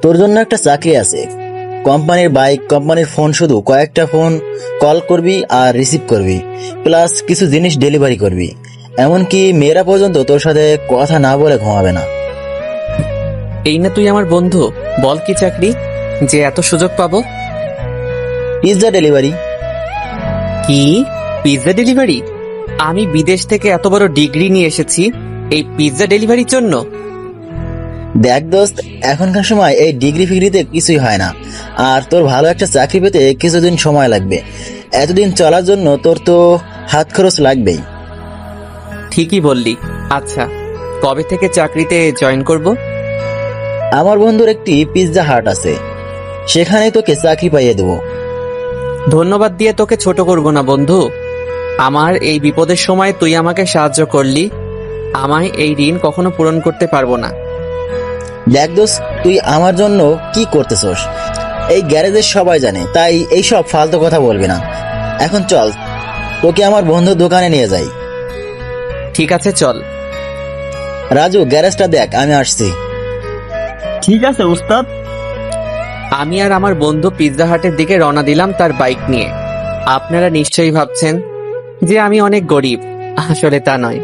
তোর জন্য একটা চাকরি আছে। কোম্পানির বাইক, কোম্পানির ফোন, শুধু কয়েকটা ফোন কল করবি আর রিসিভ করবি, প্লাস কিছু জিনিস ডেলিভারি করবি। এমনকি মেয়েরা পর্যন্ত তোর সাথে কথা না বলে ঘুমাবে না। এই না তুই আমার বন্ধু, বল কি চাকরি যে এত সুযোগ পাবো? Pizza delivery. কি পিৎজা ডেলিভারি? আমি বিদেশ থেকে এত বড় ডিগ্রি নিয়ে এসেছি এই পিৎজা ডেলিভারির জন্য? দেখ দোস্ত, এখনকার সময় এই ডিগ্রি ফিগ্রিতে কিছুই হয় না, আর তোর ভালো একটা চাকরি পেতে কিছুদিন সময় লাগবে। এতদিন চলার জন্য তোর তো হাত খরচ লাগবেই। ঠিকই বললি। আচ্ছা, কবে থেকে চাকরিতে জয়েন করব? আমার বন্ধুর একটি পিৎজা হাট আছে, সেখানেই তোকে চাকরি পাইয়ে দেবো। ধন্যবাদ দিয়ে তোকে ছোট করব না বন্ধু। আমার এই বিপদের সময় তুই আমাকে সাহায্য করলি, আমায় এই ঋণ কখনো পূরণ করতে পারবো না। দেখ দোস্ত, তুই আমার জন্য কি করতেছস এই গ্যারেজের সবাই জানে, তাই এইসব ফালতু কথা বলবি না। এখন চল, তোকে আমার বন্ধুর দোকানে নিয়ে যাই। ঠিক আছে, চল। রাজু, গ্যারেজটা দেখ, আমি আসছি। ঠিক আছে উস্তাদ। আমি আর আমার বন্ধু পিৎজা হাটের দিকে রওনা দিলাম তার বাইক নিয়ে। আপনারা নিশ্চয়ই ভাবছেন যে আমি অনেক গরিব। আসলে তা নয়।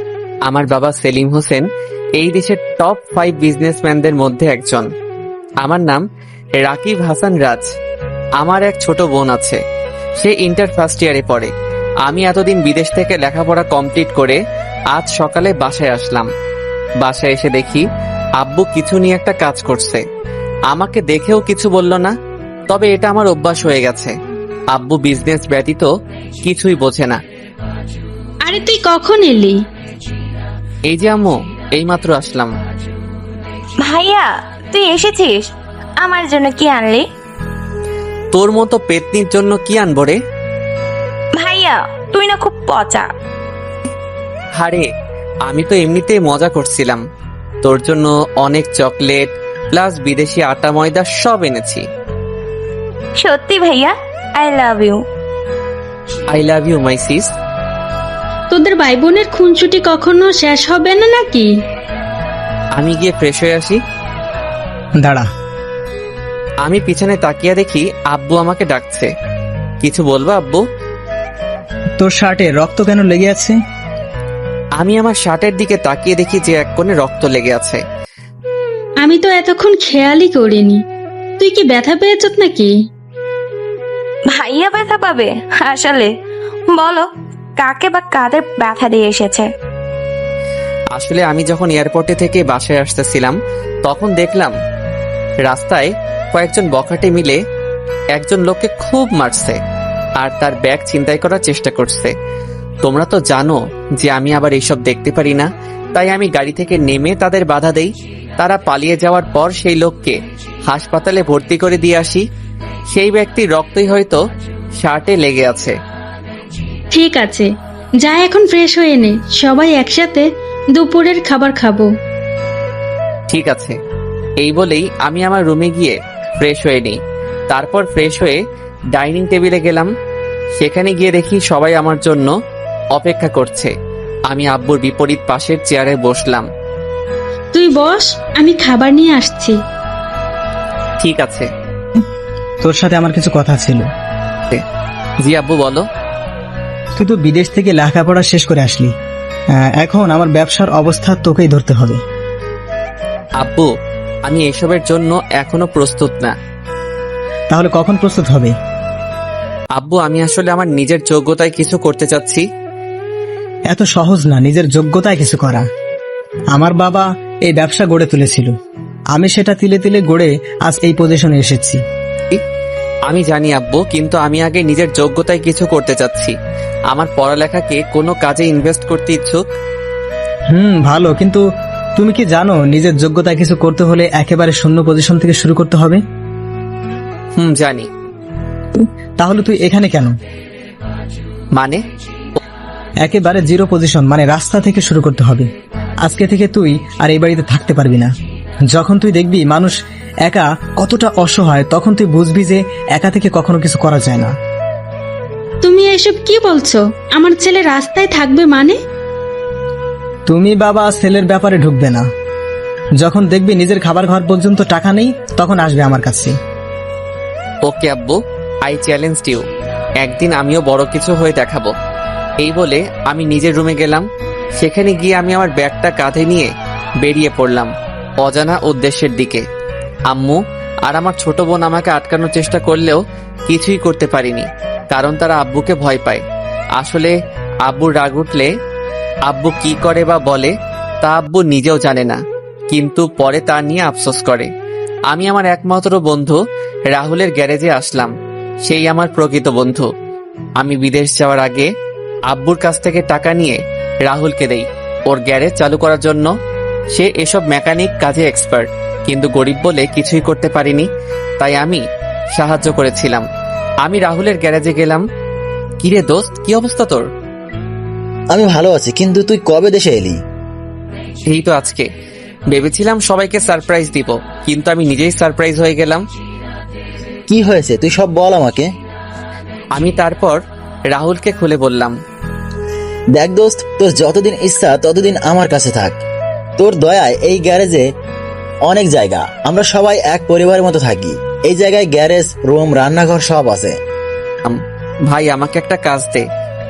আমার বাবা সেলিম হোসেন এই দেশের টপ 5 বিজনেসম্যানদের মধ্যে একজন। আমার নাম রাকিব হাসান রাজ। আমার এক ছোট বোন আছে, সে ইন্টার ফার্স্ট ইয়ারে পড়ে। আমি এতদিন বিদেশ থেকে লেখাপড়া কমপ্লিট করে আজ সকালে বাসায় আসলাম। বাসায় এসে দেখি আব্বু কিছু নিয়ে একটা কাজ করছে। আমাকে দেখেও কিছু বলল না, তবে এটা আমার অভ্যাস হয়ে গেছে। আব্বু বিজনেস ব্যতীত কিছুই বোঝে না। আরে তুই কখন এলি? এই যে আম্মু, এইমাত্র আসলাম। ভাইয়া, তুই এসেছিস? আমার জন্য কি আনলি? তোর মতো পেতনির জন্য কি আনবো রে? ভাইয়া, তুই না খুব পচা। আরে আমি তো এমনিতেই মজা করছিলাম। তোর জন্য অনেক চকলেট প্লাস বিদেশি আটা ময়দা সব এনেছি। সত্যি ভাইয়া, I love you. I love you my sis. তোদের ভাই বোনের খুনসুটি কখনো শেষ হবে না নাকি? আমি গিয়ে ফ্রেশ হয়ে আসি। দাঁড়া। আমি পিছনে তাকিয়ে দেখি আব্বু আমাকে ডাকছে। কিছু বলবো আব্বু? তোর শার্টে রক্ত কেন লেগে আছে? আমি আমার শার্টের দিকে তাকিয়ে দেখি যে এক কোণে রক্ত লেগে আছে। আমি তো এতক্ষণ খেয়ালই করিনি। তুই কি ব্যথা পেয়েছ নাকি? ভাইয়া ব্যথা পাবে? আসলে বলো, কাকে বা কাদের ব্যথা দিয়ে এসেছে? আসলে আমি যখন এয়ারপোর্টে থেকে বাসায় আসতেছিলাম তখন দেখলাম রাস্তায় কয়েকজন বখাটে মিলে একজন লোককে খুব মারছে আর তার ব্যাগ ছিনতাই করার চেষ্টা করছে। তোমরা তো জানো যে আমি আবার এইসব দেখতে পারি না, তাই আমি গাড়ি থেকে নেমে তাদের বাধা দেই। তারা পালিয়ে যাওয়ার পর সেই লোককে হাসপাতালে ভর্তি করে দিয়ে আসি। সেই ব্যক্তির রক্তই হয়তো শার্টে লেগে আছে। ঠিক আছে, যা এখন ফ্রেশ হয়ে নে, সবাই একসাথে দুপুরের খাবার খাবো। ঠিক আছে। এই বলেই আমি আমার রুমে গিয়ে ফ্রেশ হয়ে নিই। তারপর ফ্রেশ হয়ে ডাইনিং টেবিলে গেলাম। সেখানে গিয়ে দেখি সবাই আমার জন্য অপেক্ষা করছে। আমি আব্বুর বিপরীত পাশের চেয়ারে বসলাম। তুই বস, আমি খাবার নিয়ে আসছি। ঠিক আছে। তোর সাথে আমার কিছু কথা ছিল। জি আব্বু, বলো। তুই তো বিদেশ থেকে লেখাপড়া শেষ করে আসলি, এখন আমার ব্যবসার অবস্থা তোকেই ধরতে হবে। আব্বু, আমি এসবের জন্য এখনো প্রস্তুত না। তাহলে কখন প্রস্তুত হবে? আব্বু, আমি আসলে আমার নিজের যোগ্যতায় কিছু করতে চাচ্ছি। এত সহজ না নিজের যোগ্যতায় কিছু করা। আমার বাবা এই ব্যবসা গড়ে তুলেছিল, আমি সেটা তিলে তিলে গড়ে আজ এই পজিশনে এসেছি। আমি জানি আব্বু, কিন্তু আমি আগে নিজের যোগ্যতায় কিছু করতে চাচ্ছি। আমার পড়ালেখাকে কোনো কাজে ইনভেস্ট করতে ইচ্ছুক। ভালো, কিন্তু তুমি কি জানো নিজের যোগ্যতায় কিছু করতে হলে একেবারে শূন্য পজিশন থেকে শুরু করতে হবে? জানি। তাহলে তুই এখানে কেন? মানে? একেবারে জিরো পজিশন, মানে রাস্তা থেকে শুরু করতে হবে। আজকে থেকে তুই আর এই বাড়িতে থাকতে পারবি না। যখন তুই দেখবি মানুষ একা কতটা অসহায়, তখন তুই বুঝবি যে একা থেকে কখনো কিছু করা যায় না। তুমি এসব কি বলছো? আমার ছেলে রাস্তায় থাকবে মানে? তুমি বাবা ছেলের ব্যাপারে ঢুকবে না। যখন দেখবি নিজের খাবার ঘর পর্যন্ত টাকা নেই তখন আসবে আমার কাছে। ওকে আব্বু, আই চ্যালেঞ্জ ইউ। একদিন আমিও বড় কিছু হয়ে দেখাবো। এই বলে আমি নিজের রুমে গেলাম। সেখানে গিয়ে আমি আমার ব্যাগটা কাঁধে নিয়ে বেরিয়ে পড়লাম অজানা উদ্দেশ্যের দিকে। আম্মু আর আমার ছোট বোন আমাকে আটকানোর চেষ্টা করলেও কিছুই করতে পারিনি, কারণ তারা আব্বুকে ভয় পায়। আসলে আব্বুর রাগ উঠলে আব্বু কি করে বা বলে তা আব্বু নিজেও জানে না, কিন্তু পরে তা নিয়ে আফসোস করে। আমি আমার একমাত্র বন্ধু রাহুলের গ্যারেজে আসলাম। সেই আমার প্রকৃত বন্ধু। আমি বিদেশ যাওয়ার আগে আব্বুর কাছ থেকে টাকা নিয়ে রাহুলকে দেই ওর গ্যারেজ চালু করার জন্য। সে এসব মেকানিক কাজে এক্সপার্ট, কিন্তু গরিব বলে কিছুই করতে পারিনি, তাই আমি সাহায্য করেছিলাম। আমি রাহুলের গ্যারেজে গেলাম। কিরে দোস্ত, কি অবস্থা তোর? আমি ভালো আছি, কিন্তু তুই কবে দেশে এলি? এই তো আজকে। ভেবেছিলাম সবাইকে সারপ্রাইজ দিব, কিন্তু আমি নিজেই সারপ্রাইজ হয়ে গেলাম। কি হয়েছে তুই সব বল আমাকে। আমি তারপর রাহুলকে খুলে বললাম, দেখ দোস্ত, তোর যতদিন ইচ্ছা ততদিন আমার কাছে থাক। তোর দয়ায় এই গ্যারেজে অনেক জায়গা, আমরা সবাই এক পরিবারের মতো থাকি। এই জায়গায় গ্যারেজ, রুম, রান্নাঘর সব আছে। ভাই আমাকে একটা কাজ দে,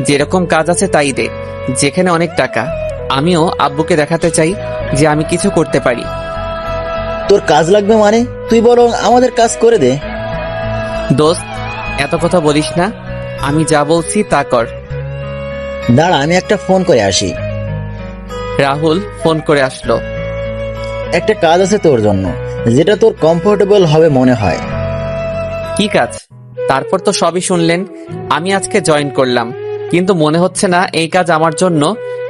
যেরকম কাজ আছে তাই দে, যেখানে অনেক টাকা। আমিও আব্বুকে দেখাতে চাই যে আমি কিছু করতে পারি। তোর কাজ লাগবে মানে? তুই বরং আমাদের কাজ করে দে। দোস্ত, এত কথা বলিস না, আমি যা বলছি তা কর। দাঁড়া, আমি একটা ফোন করে আসি। রাহুল ফোন করে আসলো। একটা কাজ আছে তোর জন্য, যেটা তোর কমফোর্টেবল হবে মনে হয়। কি কাজ? তারপর তো সবই শুনলেন। আমি আজকে জয়েন করলাম, কিন্তু মনে হচ্ছে না এই কাজ আমার জন্য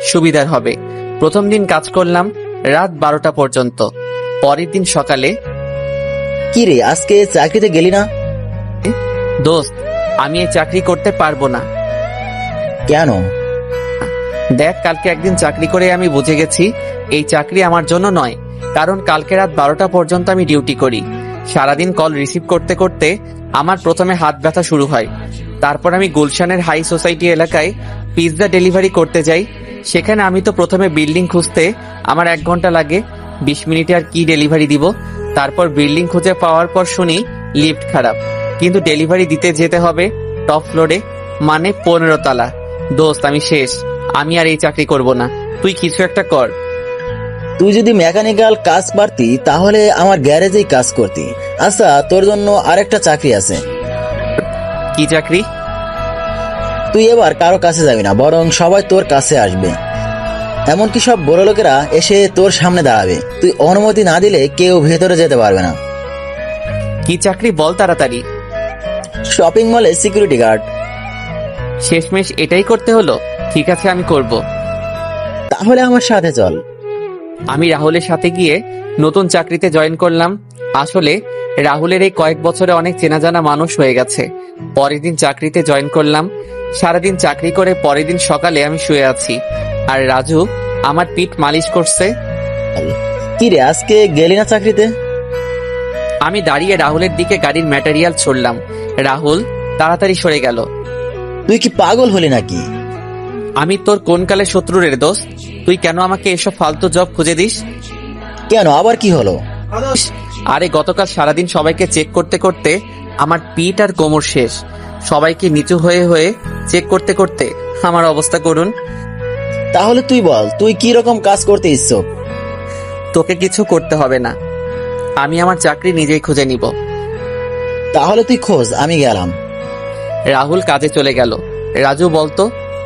সুবিধার হবে। প্রথম দিন কাজ করলাম রাত 12টা পর্যন্ত। পরের দিন সকালে, কি রে, আজকে চাকরিতে গেলি না? দোস্ত আমি এই চাকরি করতে পারবো না। কেন? দেখ, কালকে একদিন চাকরি করে আমি বুঝে গেছি এই চাকরি আমার জন্য নয়। কারণ কালকে রাত 12টা পর্যন্ত আমি ডিউটি করি। সারাদিন কল রিসিভ করতে করতে আমার প্রথমে হাত ব্যথা শুরু হয়। তারপর আমি গুলশানের হাই সোসাইটি এলাকায় পিৎজা ডেলিভারি করতে যাই। সেখানে আমি তো প্রথমে বিল্ডিং খুঁজতে আমার 1 ঘন্টা লাগে। 20 মিনিটে আর কি ডেলিভারি দিব। তারপর বিল্ডিং খুঁজে পাওয়ার পর শুনি লিফট খারাপ, কিন্তু ডেলিভারি দিতে যেতে হবে টপ ফ্লোরে, মানে 15 তলা। দোস্ত আমি শেষ, আমি আর এই চাকরি করব না। তুই কিছু একটা কর। তুই যদি মেকানিক্যাল কাজ পারতি তাহলে আমার গ্যারেজেই কাজ করতি। আচ্ছা, তোর জন্য আরেকটা চাকরি আছে। কি চাকরি? তুই এবার কারো কাছে যাবি না, বরং সবাই তোর কাছে আসবে। এমনকি সব বড় লোকেরা এসে তোর সামনে দাঁড়াবে। তুই অনুমতি না দিলে কেউ ভেতরে যেতে পারবে না। কি চাকরি বল তাড়াতাড়ি। শপিং মলে সিকিউরিটি গার্ড। শেষমেশ এটাই করতে হলো। ঠিক আছে, আমি করব। তাহলে আমার সাথে চল। আমি রাহুলের সাথে গিয়ে নতুন চাকরিতে জয়েন করলাম। আসলে রাহুলের এই কয়েক বছরে অনেক চেনা জানা মানুষ হয়ে গেছে। পরের দিন চাকরিতে জয়েন করলাম। সারাদিন চাকরি করে পরের দিন সকালে আমি শুয়ে আছি, আর রাজু আমার পিঠ মালিশ করছে। কি রে, আজকে গেলি না চাকরিতে? আমি দাঁড়িয়ে রাহুলের দিকে গাড়ির ম্যাটেরিয়াল ছড়লাম। রাহুল তাড়াতাড়ি সরে গেল। তুই কি পাগল হলি নাকি? আমি তোর কোন কালে শত্রু রে দোস্ত? তুই কেন আমাকে এসব ফালতু জব খুঁজে দিস? কেন, আবার কি হলো? আরে গতকাল সারাদিন সবাইকে চেক করতে করতে আমার পিঠ আর কোমর শেষ। সবাইকে নিচু হয়ে হয়ে চেক করতে করতে আমার অবস্থা করুন। তাহলে তুই বল, তুই কি রকম কাজ করতে ইচ্ছুক? তোকে কিছু করতে হবে না, আমি আমার চাকরি নিজেই খুঁজে নিব। তাহলে তুই খোঁজ, আমি গেলাম। রাহুল কাজে চলে গেল। রাজু বলতো,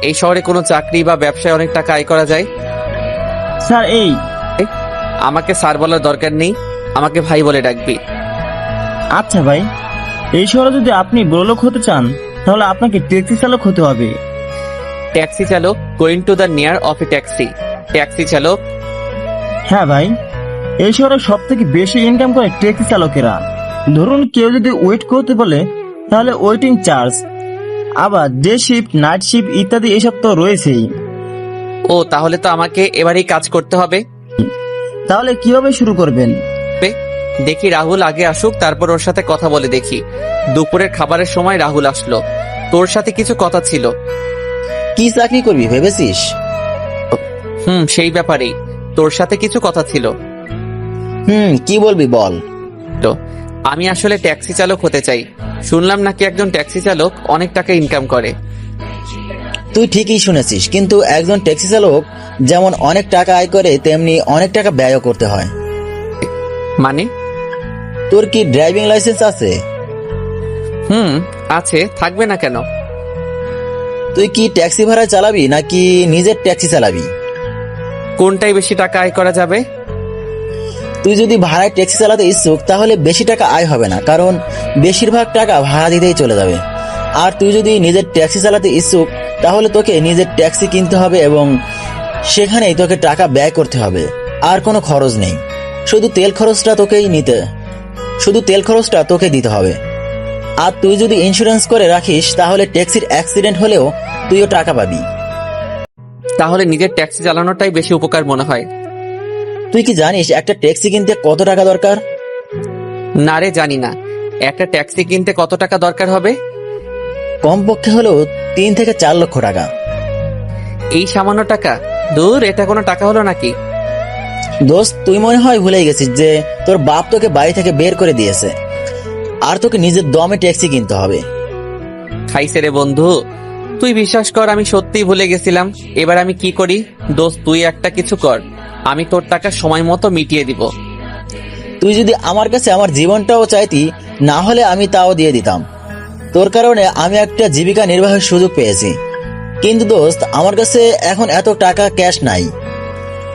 এই শহরে কোনো চাকরি বা ব্যবসায় অনেক টাকা আয় করা যায়? স্যার এই আমাকে স্যার বলার দরকার নেই, আমাকে ভাই বলে ডাকবি। আচ্ছা ভাই, এই শহরে যদি আপনি বড়লোক হতে চান তাহলে আপনাকে ট্যাক্সি চালক হতে হবে। ট্যাক্সি চালক? Going to the near of a taxi. Taxi চালক? হ্যাঁ ভাই, এই শহরে সব থেকে বেশি ইনকাম করে ট্যাক্সি চালকেরা। ধরুন কেউ যদি ওয়েট করতে বলে তাহলে ওয়েটিং চার্জ, আবার ডে শিফট, নাইট শিফট ইত্যাদি এসব তো রয়েছেই। ও, তাহলে তো আমাকে এবারেই কাজ করতে হবে। তাহলে কিভাবে শুরু করবেন? দেখি রাহুল আগে আসুক, তারপর ওর সাথে কথা বলে দেখি। দুপুরের খাবারের সময় রাহুল আসলো। তোর সাথে কিছু কথা ছিল। কি চাকরি করবি ভেবেছিস? সেই ব্যাপারেই তোর সাথে কিছু কথা ছিল। কি বলবি বল। তো আমি আসলে ট্যাক্সি চালক হতে চাই। শুনলাম নাকি একজন ট্যাক্সি চালক অনেক টাকা ইনকাম করে। তুই ঠিকই শুনেছিস, কিন্তু একজন ট্যাক্সি চালক যেমন অনেক টাকা আয় করে, তেমনি অনেক টাকা ব্যয়ও করতে হয়। মানে? তোর কি ড্রাইভিং লাইসেন্স আছে? আছে, থাকবে না কেন? তুই কি ট্যাক্সি ভাড়া চালাবি নাকি নিজের ট্যাক্সি চালাবি? কোনটাই বেশি টাকা আয় করা যাবে? তুই যদি ভাড়ায় ট্যাক্সি চালাতে ইচ্ছুক তাহলে বেশি টাকা আয় হবে না, কারণ বেশিরভাগ টাকা ভাড়া দিতেই চলে যাবে। আর তুই যদি নিজের ট্যাক্সি চালাতে ইচ্ছুক তাহলে তোকে নিজের ট্যাক্সি কিনতে হবে এবং সেখানেই তোকে টাকা ব্যয় করতে হবে। আর কোনো খরচ নেই, শুধু তেল খরচটা তোকে দিতে হবে। আর তুই যদি ইন্স্যুরেন্স করে রাখিস তাহলে ট্যাক্সির অ্যাক্সিডেন্ট হলেও তুইও টাকা পাবি। তাহলে নিজের ট্যাক্সি চালানোটাই বেশি উপকার মনে হয়। তুই কি জানিস একটা ট্যাক্সি কিনতে কত টাকা দরকার? না রে, জানি না। একটা ট্যাক্সি কিনতে কত টাকা দরকার হবে? কমপক্ষে হলেও 3 থেকে 4 লক্ষ টাকা। এই সামান্য টাকা? দূর, এটা কোনো টাকা হলো নাকি? দোস্ত, তুই মনে হয় ভুলে গেছিস যে তোর বাপ তোকে বাড়ি থেকে বের করে দিয়েছে, আর তোকে নিজের দমে ট্যাক্সি কিনতে হবে। খাইছে রে বন্ধু, তুই বিশ্বাস কর আমি সত্যিই ভুলে গেছিলাম। এবার আমি কি করি? দোস্ত, তুই একটা কিছু কর, আমি তোর টাকা সময় মতো মিটিয়ে দিব। তুই যদি আমার কাছে আমার জীবনটাও চাইতি, না হলে আমি তাও দিয়ে দিতাম। তোর কারণে আমি একটা জীবিকা নির্বাহের সুযোগ পেয়েছি। কিন্তু দোস্ত, আমার কাছে এখন এত টাকা ক্যাশ নাই,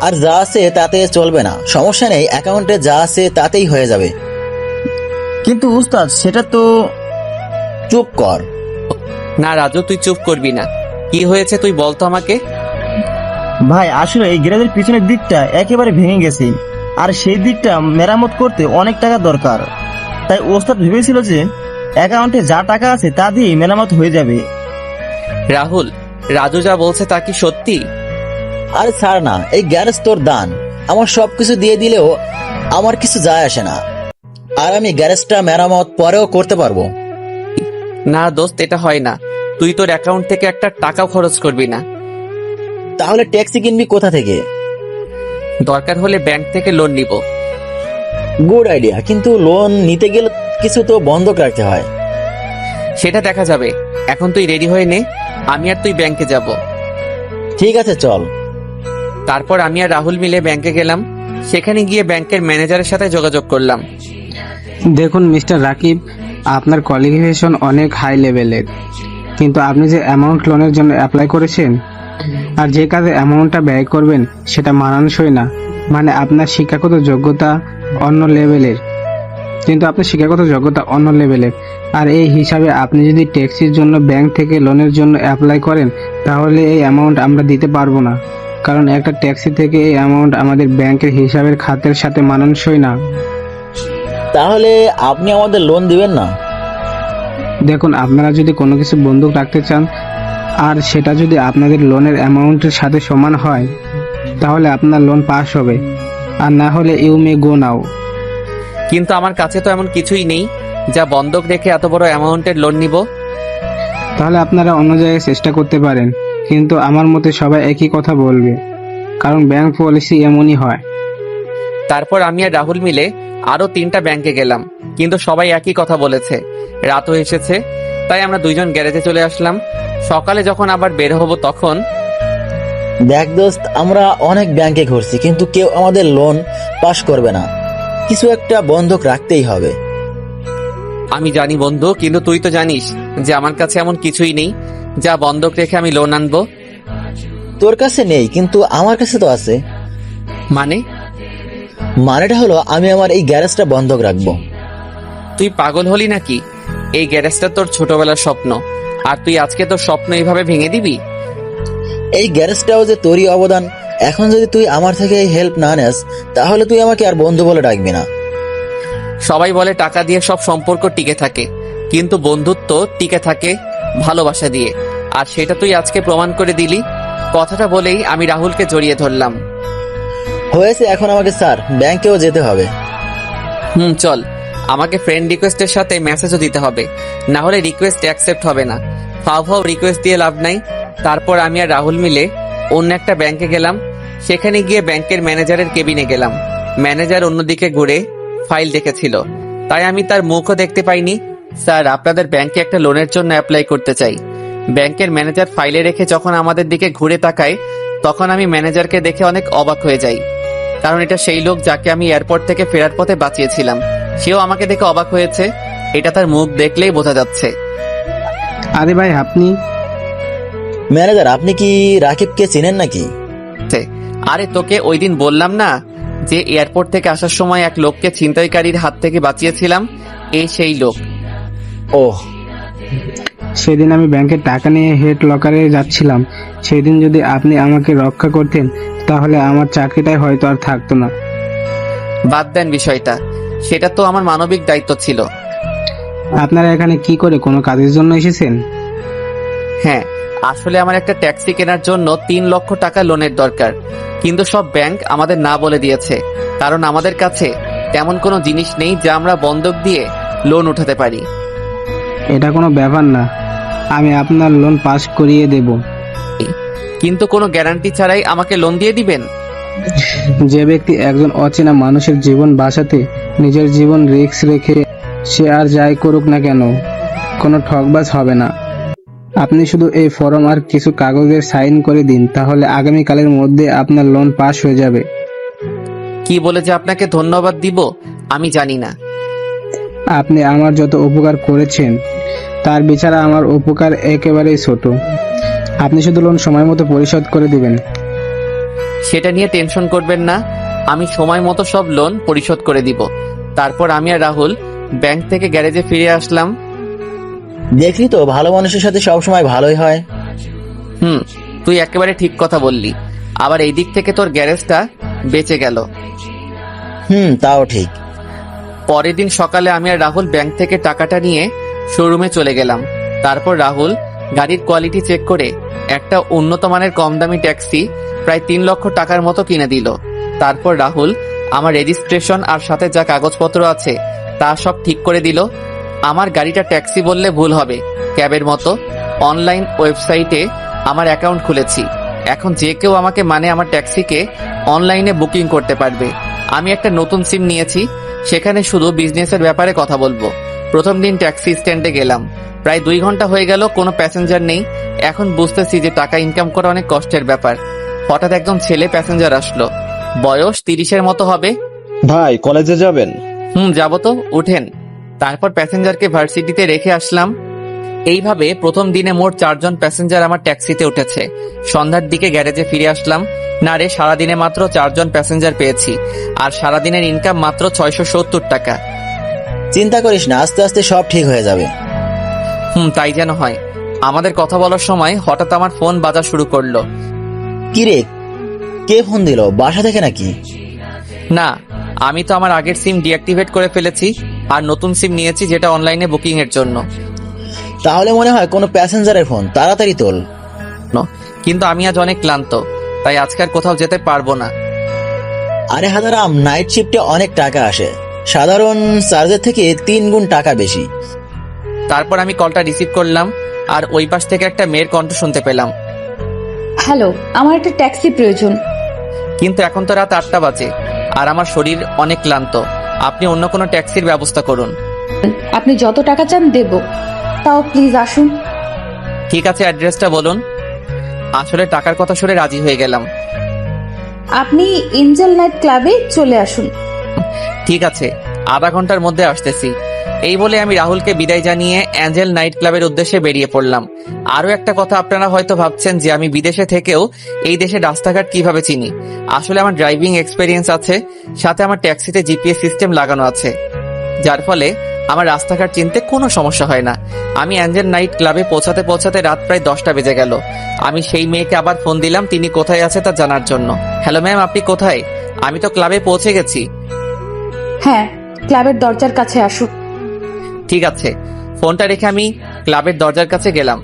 আর যা আছে তাতে চলবে না। সমস্যা নেই, অ্যাকাউন্টে যা আছে তাতেই হয়ে যাবে। কিন্তু উস্তাদ, সেটা তো... চুপ কর। না রাজু, তুই চুপ করবি না। কি হয়েছে তুই বলতো আমাকে। ভাই, আসলে এই গ্যারেজের পিছনের দিকটা একেবারে ভেঙে গেছে, আর সেই দিকটা মেরামত করতে অনেক টাকা দরকার। তাই ওস্তাদ ভেবেছিল যে অ্যাকাউন্টে যা টাকা আছে তা দিয়ে মেরামত হয়ে যাবে। রাহুল, রাজু যা বলছে তা কি সত্যি? আরে ছাড় না, এই গ্যারেজ তোর দান। আমার সবকিছু দিয়ে দিলেও আমার কিছু যায় আসে না, আর আমি গ্যারেজটা মেরামত পরেও করতে পারবো। না দোস্ত, এটা হয় না। তুই তোর অ্যাকাউন্ট থেকে একটা টাকাও খরচ করবি না। তাহলে ট্যাক্সি কিনবি কোথা থেকে? দরকার হলে ব্যাংক থেকে লোন নিব। গুড আইডিয়া, কিন্তু লোন নিতে গেলে কিছু তো বন্ধক রাখতে হয়। সেটা দেখা যাবে। এখন তুই রেডি হয়ে নে, আমি আর তুই ব্যাংকে যাব। ঠিক আছে, চল। তারপর আমি আর রাহুল মিলে ব্যাংকে গেলাম। সেখানে গিয়ে ব্যাংকের ম্যানেজারের সাথে যোগাযোগ করলাম। দেখুন মিস্টার রাকিব, আপনার কোয়ালিফিকেশন অনেক হাই লেভেলের, কিন্তু আপনি যে অ্যামাউন্ট লোনের জন্য অ্যাপ্লাই করেছেন আর যে কাজে অ্যামাউন্টটা ব্যয় করবেন সেটা মানানসই না। মানে আপনার শিক্ষাগত যোগ্যতা অন্য লেভেলের, আর এই হিসাবে আপনি যদি ট্যাক্সির জন্য ব্যাংক থেকে লোনের জন্য অ্যাপ্লাই করেন তাহলে এই অ্যামাউন্ট আমরা দিতে পারবো না, কারণ একটা ট্যাক্সি থেকে এই অ্যামাউন্ট আমাদের ব্যাংকের হিসাবের খাতের সাথে মানানসই না। তাহলে আপনি আমাদের লোন দিবেন না? দেখুন, আপনারা যদি কোনো কিছু বন্ধক রাখতে চান আর সেটা যদি আপনাদের লোনের অ্যামাউন্টের সাথে সমান হয় তাহলে আপনার লোন পাস হবে, আর না হলে ইউ মে গো নাও। কিন্তু আমার কাছে তো এমন কিছুই নেই যা বন্ধক রেখে এত বড় অ্যামাউন্টের লোন নিব। তাহলে আপনারা অন্য জায়গায় চেষ্টা করতে পারেন, কিন্তু আমার মতে সবাই একই কথা বলবে, কারণ ব্যাংক পলিসি এমনই হয়। তারপর আমি আর রাহুল মিলে আরো 3টা ব্যাংকে গেলাম, কিন্তু সবাই একই কথা বলেছে। রাতও এসেছে, তাই আমরা 2জন গ্যারেজে চলে আসলাম। সকালে যখন আবার বের হব তখন... দেখ দোস্ত, আমরা অনেক ব্যাংকে ঘুরছি, কিন্তু কেউ আমাদের লোন পাস করবে না। কিছু একটা বন্ধক রাখতেই হবে। আমি জানি বন্ধু, কিন্তু তুই তো জানিস যে আমার কাছে এমন কিছুই নেই যা বন্ধক রেখে আমি লোন আনবো। তোর কাছে নেই, কিন্তু আমার কাছে তো আছে। মানেটা হলো আমি আমার এই গ্যারেজটা বন্ধক রাখবো। তুই পাগল হলি নাকি? এই গ্যারেজটা তোর ছোটবেলার স্বপ্ন, আর তুই আজকে তোর স্বপ্ন এইভাবে ভেঙে দিবি? এই গ্যারেজটাও যে তোরই অবদান। এখন যদি তুই আমার থেকে হেল্প না নেস তাহলে তুই আমাকে আর বন্ধু বলে ডাকবি না। সবাই বলে টাকা দিয়ে সব সম্পর্ক টিকে থাকে, কিন্তু বন্ধুত্ব টিকে থাকে ভালোবাসা দিয়ে, আর সেটা তুই আজকে প্রমাণ করে দিলি। কথাটা বলেই আমি রাহুলকে জড়িয়ে ধরলাম। হয়েছে, এখন আমাকে স্যার ব্যাংকেও যেতে হবে। চল, আমাকে ফ্রেন্ড রিকোয়েস্টের সাথে মেসেজও দিতে হবে, না হলে রিকোয়েস্ট অ্যাকসেপ্ট হবে না। ফাও রিকোয়েস্ট দিয়ে লাভ নাই। তারপর আমি আর রাহুল মিলে অন্য একটা ব্যাংকে গেলাম। সেখানে গিয়ে ব্যাংকের ম্যানেজারের কেবিনে গেলাম। ম্যানেজার অন্যদিকে ঘুরে ফাইল দেখেছিল, তাই আমি তার মুখও দেখতে পাইনি। স্যার, আপনাদের ব্যাংকে একটা লোনের জন্য অ্যাপ্লাই করতে চাই। ব্যাংকের ম্যানেজার ফাইলে রেখে যখন আমাদের দিকে ঘুরে তাকায়, তখন আমি ম্যানেজারকে দেখে অনেক অবাক হয়ে যাই, কারণ এটা সেই লোক যাকে আমি এয়ারপোর্ট থেকে ফেরার পথে বাঁচিয়েছিলাম। সেও আমাকে দেখে অবাক হয়েছে, এটা তার মুখ দেখলেই বোঝা যাচ্ছে। আরে ভাই, আপনি? ম্যানেজার, আপনি কি রাকিবকে চেনেন নাকি? আরে তোকে ওই দিন বললাম না যে এয়ারপোর্ট থেকে আসার সময় এক লোককে ছিনতাইকারীর হাত থেকে বাঁচিয়েছিলাম, এই সেই লোক। ওহ, সেদিন আমি ব্যাংকের টাকা নিয়ে হেড লকারে যাচ্ছিলাম। সেদিন যদি আপনি আমাকে রক্ষা করতেন, তাহলে আমার চাকরিটাই হয়তো আর থাকতো না। বাদ দেন বিষয়টা, সেটা তো আমার মানবিক দায়িত্ব ছিল। আপনারা এখানে কি করে, কোনো কাজের জন্য এসেছেন? হ্যাঁ, আসলে আমার একটা ট্যাক্সি কেনার জন্য 3 লক্ষ টাকা লোনের দরকার, কিন্তু সব ব্যাংক আমাদের না বলে দিয়েছে, কারণ আমাদের কাছে তেমন কোনো জিনিস নেই যা আমরা বন্ধক দিয়ে লোন উঠাতে পারি। এটা কোনো ব্যাপার না, আমি আপনার লোন পাস করিয়ে দেব। কিন্তু কোনো গ্যারান্টি ছাড়াই আমাকে লোন দিয়ে দিবেন? যে ব্যক্তি একজন অচেনা মানুষের জীবন বাঁচাতে নিজের জীবন রিস্ক রেখে, সে আর যাই করুক না কেন, কোনো ঠকবাজ হবে না। আপনি শুধু এই ফর্ম আর কিছু কাগজের সাইন করে দিন, তাহলে আগামীকালের মধ্যে আপনার লোন পাস হয়ে যাবে। কি বলে যে আপনাকে ধন্যবাদ দিব আমি জানি না। আপনি আমার যত উপকার করেছেন, তার বিচারে আমার উপকার একেবারেই ছোট। আপনি শুধু লোন সময় মতো পরিশোধ করে দিবেন। সেটা নিয়ে টেনশন করবেন না, আমি সময় মতো সব লোন পরিশোধ করে দিব। তারপর আমি আর রাহুল ব্যাংক থেকে গ্যারেজে ফিরে আসলাম। দেখলি তো, ভালো মানুষের সাথে সবসময় ভালোই হয়। তুই একেবারে ঠিক কথা বললি। আবার এই দিক থেকে তোর গ্যারেজটা বেঁচে গেল। তাও ঠিক। পরের দিন সকালে আমি আর রাহুল ব্যাংক থেকে টাকাটা নিয়ে শোরুমে চলে গেলাম। তারপর রাহুল গাড়ির কোয়ালিটি চেক করে একটা উন্নত মানের কম দামি ট্যাক্সি প্রায় 3 লক্ষ টাকার মতো কিনে দিল। তারপর রাহুল আমার রেজিস্ট্রেশন আর সাথে যা কাগজপত্র আছে তা সব ঠিক করে দিল। আমার গাড়িটা ট্যাক্সি বললে ভুল হবে, ক্যাবের মতো। অনলাইন ওয়েবসাইটে আমার অ্যাকাউন্ট খুলেছি, এখন যে কেউ আমাকে মানে আমার ট্যাক্সিকে অনলাইনে বুকিং করতে পারবে। আমি একটা নতুন সিম নিয়েছি, সেখানে শুধু বিজনেসের ব্যাপারে কথা বলবো। প্রথম দিন ট্যাক্সি স্ট্যান্ডে গেলাম, প্রায় 2 ঘন্টা হয়ে গেল, কোনো প্যাসেঞ্জার নেই। এখন বুঝতেছি যে টাকা ইনকাম করা অনেক কষ্টের ব্যাপার। হঠাৎ একজন ছেলে প্যাসেঞ্জার আসলো, বয়স 30-এর মতো হবে। ভাই, কলেজে যাবেন? যাবো তো, উঠেন। তারপর প্যাসেঞ্জারকে ভার্সিটিতে রেখে আসলাম। এইভাবে প্রথম দিনে মোট 4 জন প্যাসেঞ্জার আমার ট্যাক্সিতে উঠেছে। সন্ধ্যার দিকে গ্যারেজে ফিরে আসলাম। না রে, সারাদিনে মাত্র 4 জন প্যাসেঞ্জার পেয়েছি, আর সারাদিনের ইনকাম মাত্র 670 টাকা। চিন্তা করিস না, আস্তে আস্তে সব ঠিক হয়ে যাবে। তাই যেন হয়। আমাদের কথা বলার সময় হঠাৎ আমার ফোন বাজা শুরু করলো। কিরে, কে ফোন দিল? বাসা থেকে নাকি? না, আমি তো আমার আগের সিম ডিঅ্যাক্টিভেট করে ফেলেছি আর নতুন সিম নিয়েছি, যেটা অনলাইনে বুকিং এর জন্য। তাহলে মনে হয় কোনো প্যাসেঞ্জারের ফোন, তাড়াতাড়ি তোল। কিন্তু আমি আজ অনেক ক্লান্ত, তাই আজকে আর কোথাও যেতে পারবো না। আরে হাদারাম, নাইট শিফটে অনেক টাকা আসে, সাধারণ চার্জের থেকে 3 গুণ টাকা বেশি। তারপর আমি কলটা রিসিভ করলাম, আর ওই পাশ থেকে একটা মেয়ের কণ্ঠ শুনতে পেলাম। হ্যালো, আমার একটা ট্যাক্সি প্রয়োজন। কিন্তু এখন তো রাত 8টা বাজে, আর আমার শরীর অনেক ক্লান্ত। আপনি অন্য কোনো ট্যাক্সির ব্যবস্থা করুন। আপনি যত টাকা চান দেব, তাও প্লিজ আসুন। ঠিক আছে, অ্যাড্রেসটা বলুন। আসলে টাকার কথা শুনে রাজি হয়ে গেলাম। আপনি এঞ্জেল নাইট ক্লাবে চলে আসুন। ঠিক আছে, আধা ঘন্টার মধ্যে আসতেছি। এই বলে আমি রাহুলকে বিদায় জানিয়ে অ্যাঞ্জেল নাইট ক্লাবের উদ্দেশ্যে বেরিয়ে পড়লাম। আরো একটা কথা, আপনারা হয়তো ভাবছেন যে আমি বিদেশে থেকেও এই দেশের রাস্তাঘাট কিভাবে চিনি। আসলে আমার ড্রাইভিং এক্সপেরিয়েন্স আছে, সাথে আমার ট্যাক্সিতে জিপিএস সিস্টেম লাগানো আছে, যার ফলে আমার রাস্তাঘাট চিনতে কোনো সমস্যা হয় না। আমি অ্যাঞ্জেল নাইট ক্লাবে পৌঁছাতে পৌঁছাতে রাত প্রায় 10টা বেজে গেল। আমি সেই মেয়েকে আবার ফোন দিলাম তিনি কোথায় আছে তা জানার জন্য। হ্যালো ম্যাম, আপনি কোথায়? আমি তো ক্লাবে পৌঁছে গেছি। হ্যাঁ, ক্লাবের দরজার কাছে আসুন। ঠিক আছে। ফোনটা রেখে আমি ক্লাবের দরজার কাছে গেলাম।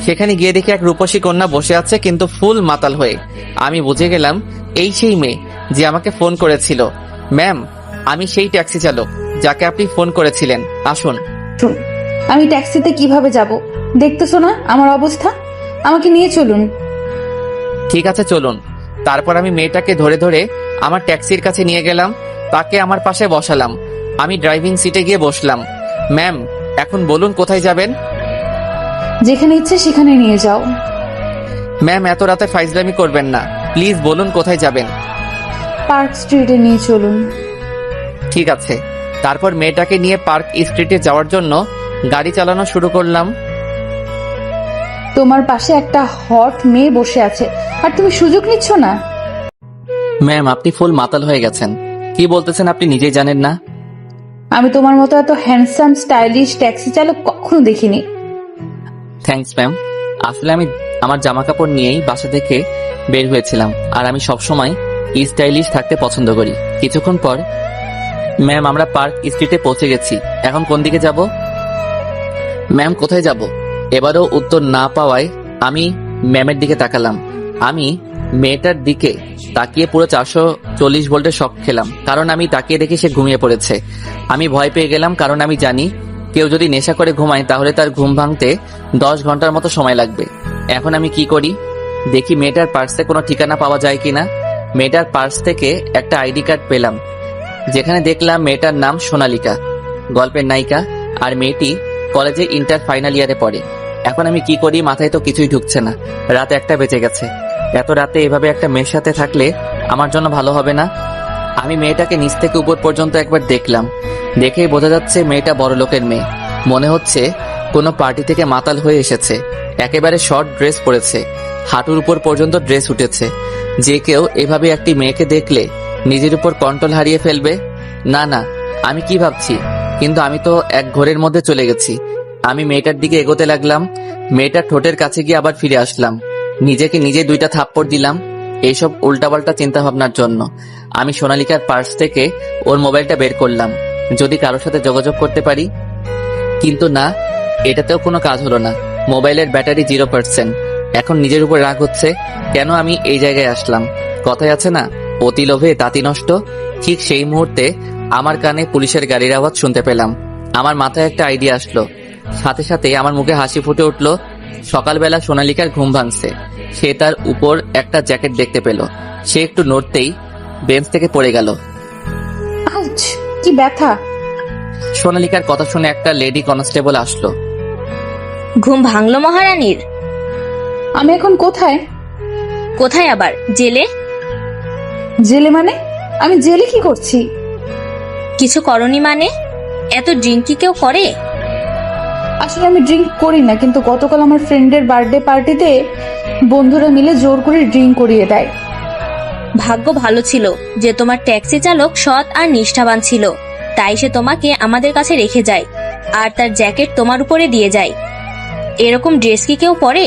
সেখানে গিয়ে দেখি এক রূপসী কন্যা বসে আছে, কিন্তু ফুল মাতাল হয়ে। আমি বুঝে গেলাম এই সেই মেয়ে যে আমাকে ফোন করেছিল। ম্যাম, আমি সেই ট্যাক্সি চালক যাকে আপনি ফোন করেছিলেন, আসুন। আমি ট্যাক্সিতে কিভাবে যাব? দেখতেছো না আমার অবস্থা? আমাকে নিয়ে চলুন। ঠিক আছে, চলুন। তারপর আমি মেয়েটাকে ধরে ধরে আমার ট্যাক্সির কাছে নিয়ে গেলাম। তাকে আমার পাশে বসালাম। আমি ড্রাইভিং সিটে গিয়ে বসলাম। ম্যাম, এখন বলুন কোথায় যাবেন? যেখানে ইচ্ছে সেখানে নিয়ে যাও। ম্যাম, এত রাতে ফাইজলামি করবেন না, প্লিজ বলুন কোথায় যাবেন। পার্ক স্ট্রিটে নিয়ে চলুন। ঠিক আছে। তারপর মেয়েটাকে নিয়ে পার্ক স্ট্রিটে যাওয়ার জন্য গাড়ি চালানো শুরু করলাম। তোমার পাশে একটা হট মেয়ে বসে আছে আর তুমি সুযোগ নিচ্ছ না। ম্যাম, আপনি ফুল মাতাল হয়ে গেছেন। কি বলতেছেন আপনি নিজেই জানেন না? আমি তোমার মতো এত হ্যান্ডসাম স্টাইলিশ ট্যাক্সি চালক কখনো দেখিনি। Thanks ma'am. আসলে আমি আমার জামা কাপড় নিয়েই বাসা থেকে বের হয়েছিলাম, আর আমি সবসময় স্টাইলিশ থাকতে পছন্দ করি। কিছুক্ষণ পর ম্যাম, আমরা পার্ক স্ট্রিটে পৌঁছে গেছি। এখন কোন দিকে যাব? ম্যাম, কোথায় যাব? এবারও উত্তর না পাওয়ায় আমি ম্যামের দিকে তাকালাম। আমি মেয়েটার দিকে তাকিয়ে পুরো 440 ভোল্টের শক খেলাম, কারণ আমি তাকিয়ে দেখি সে ঘুমিয়ে পড়েছে। আমি ভয় পেয়ে গেলাম, কারণ আমি জানি কেউ যদি নেশা করে ঘুমায় তাহলে তার ঘুম ভাঙতে 10 ঘন্টার মতো সময় লাগবে। এখন আমি কি করি? দেখি মেয়েটার পার্সে কোনো ঠিকানা পাওয়া যায় কিনা। মেয়েটার পার্স থেকে একটা আইডি কার্ড পেলাম, যেখানে দেখলাম মেয়েটার নাম সোনালিকা, গল্পের নায়িকা, আর মেয়েটি কলেজে ইন্টার ফাইনাল ইয়ারে পড়ে। এখন আমি কি করি? মাথায় তো কিছুই ঢুকছে না। রাত 1টা বেজে গেছে। এত রাতে এভাবে একটা মেয়ের সাথে থাকলে আমার জন্য ভালো হবে না। আমি মেয়েটাকে নিচ থেকে উপর পর্যন্ত একবার দেখলাম। দেখেই বোঝা যাচ্ছে মেয়েটা বড় লোকের মেয়ে। মনে হচ্ছে কোনো পার্টি থেকে মাতাল হয়ে এসেছে। একেবারে শর্ট ড্রেস পরেছে, হাঁটুর উপর পর্যন্ত ড্রেস উঠেছে। যে কেউ এভাবে একটি মেয়েকে দেখলে নিজের উপর কন্ট্রোল হারিয়ে ফেলবে। না না, আমি কি ভাবছি? কিন্তু আমি তো এক ঘোরের মধ্যে চলে গেছি। আমি মেয়েটার দিকে এগোতে লাগলাম। মেয়েটার ঠোঁটের কাছে গিয়ে আবার ফিরে আসলাম। নিজেকে নিজে 2টা থাপ্পড় দিলাম এইসব উল্টাপাল্টা চিন্তা ভাবনার জন্য। আমি সোনালিকার পার্স থেকে ওর মোবাইলটা বের করলাম, যদি কারোর সাথে যোগাযোগ করতে পারি। কিন্তু না, এটাতেও কোনো কাজ হলো না। মোবাইলের ব্যাটারি 0%। এখন নিজের উপর রাগ হচ্ছে, কেন আমি এই জায়গায় আসলাম। কথায় আছে না, অতি লোভে তাঁতি নষ্ট। ঠিক সেই মুহূর্তে আমার কানে পুলিশের গাড়ির আওয়াজ শুনতে পেলাম। আমার মাথায় একটা আইডিয়া আসলো, সাথে সাথে আমার মুখে হাসি ফুটে উঠল। সকালবেলা সোনালিকার ঘুম ভাঙছে। সে তার উপর একটা জ্যাকেট দেখতে পেল। সে একটু নড়তেই বেঞ্চ থেকে পড়ে গেল। আউচ, কি ব্যথা! সোনালিকার কথা শুনে একটা লেডি কনস্টেবল আসলো। ঘুম ভাঙলো মহারানীর? আমি এখন কোথায়? কোথায় আবার? জেলে? জেলে মানে? আমি জেলে কি করছি? কিছু করনি মানে? এত ড্রিঙ্ক কি কেউ করে? আসলে আমি ড্রিঙ্ক করি না, কিন্তু গতকাল আমার ফ্রেন্ডের বার্থডে পার্টিতে বন্ধুরা মিলে জোর করে ড্রিঙ্ক করিয়ে দেয়। ভাগ্য ভালো ছিল যে তোমার ট্যাক্সি চালক সৎ আর নিষ্ঠাবান ছিল, তাই সে তোমাকে আমাদের কাছে রেখে যায় আর তার জ্যাকেট তোমার উপরে দিয়ে যায়। এরকম ড্রেস কি কেউ পরে?